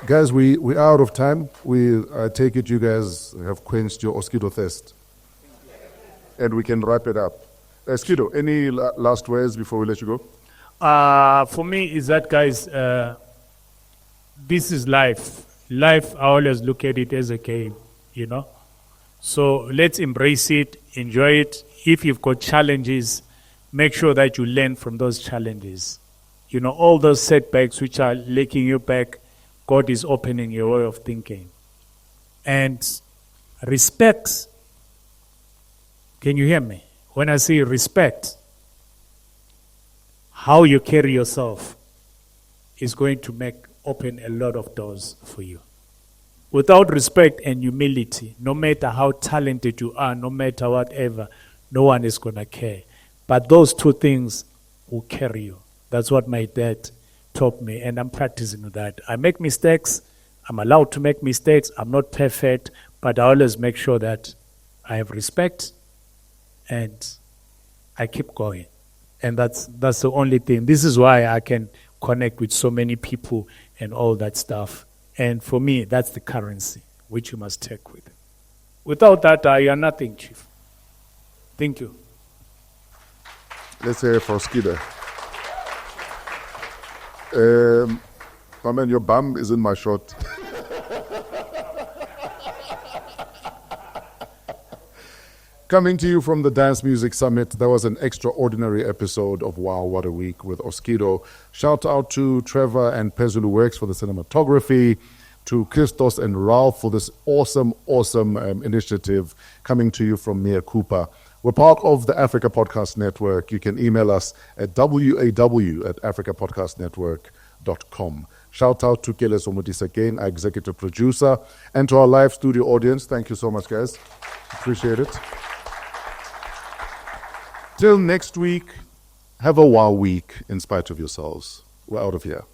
Guys, we're out of time. I take it you guys have quenched your Oskido thirst. And we can wrap it up. Oskido, any last words before we let you go? For me, is that, guys, this is life. Life, I always look at it as a game, you know. So let's embrace it, enjoy it. If you've got challenges, make sure that you learn from those challenges. You know, all those setbacks which are making you back, God is opening your way of thinking. And respect. Can you hear me? When I say respect, how you carry yourself is going to open a lot of doors for you. Without respect and humility, no matter how talented you are, no matter whatever, no one is going to care. But those two things will carry you. That's what my dad taught me, and I'm practicing that. I make mistakes. I'm allowed to make mistakes. I'm not perfect, but I always make sure that I have respect and I keep going. And that's the only thing. This is why I can connect with so many people and all that stuff. And for me, that's the currency which you must take with. Without that, you are nothing, Chief. Thank you. Let's hear it for Oskido. Your bum is in my shot. Coming to you from the Dance Music Summit, that was an extraordinary episode of Wow, What a Week with Oskido. Shout out to Trevor and Pezulu Works for the cinematography, to Christos and Ralph for this awesome initiative coming to you from Mea Cooper. We're part of the Africa Podcast Network. You can email us at waw@africapodcastnetwork.com. Shout out to Kele Somodis again, our executive producer, and to our live studio audience. Thank you so much, guys. Appreciate it. Till next week, have a wow week in spite of yourselves. We're out of here.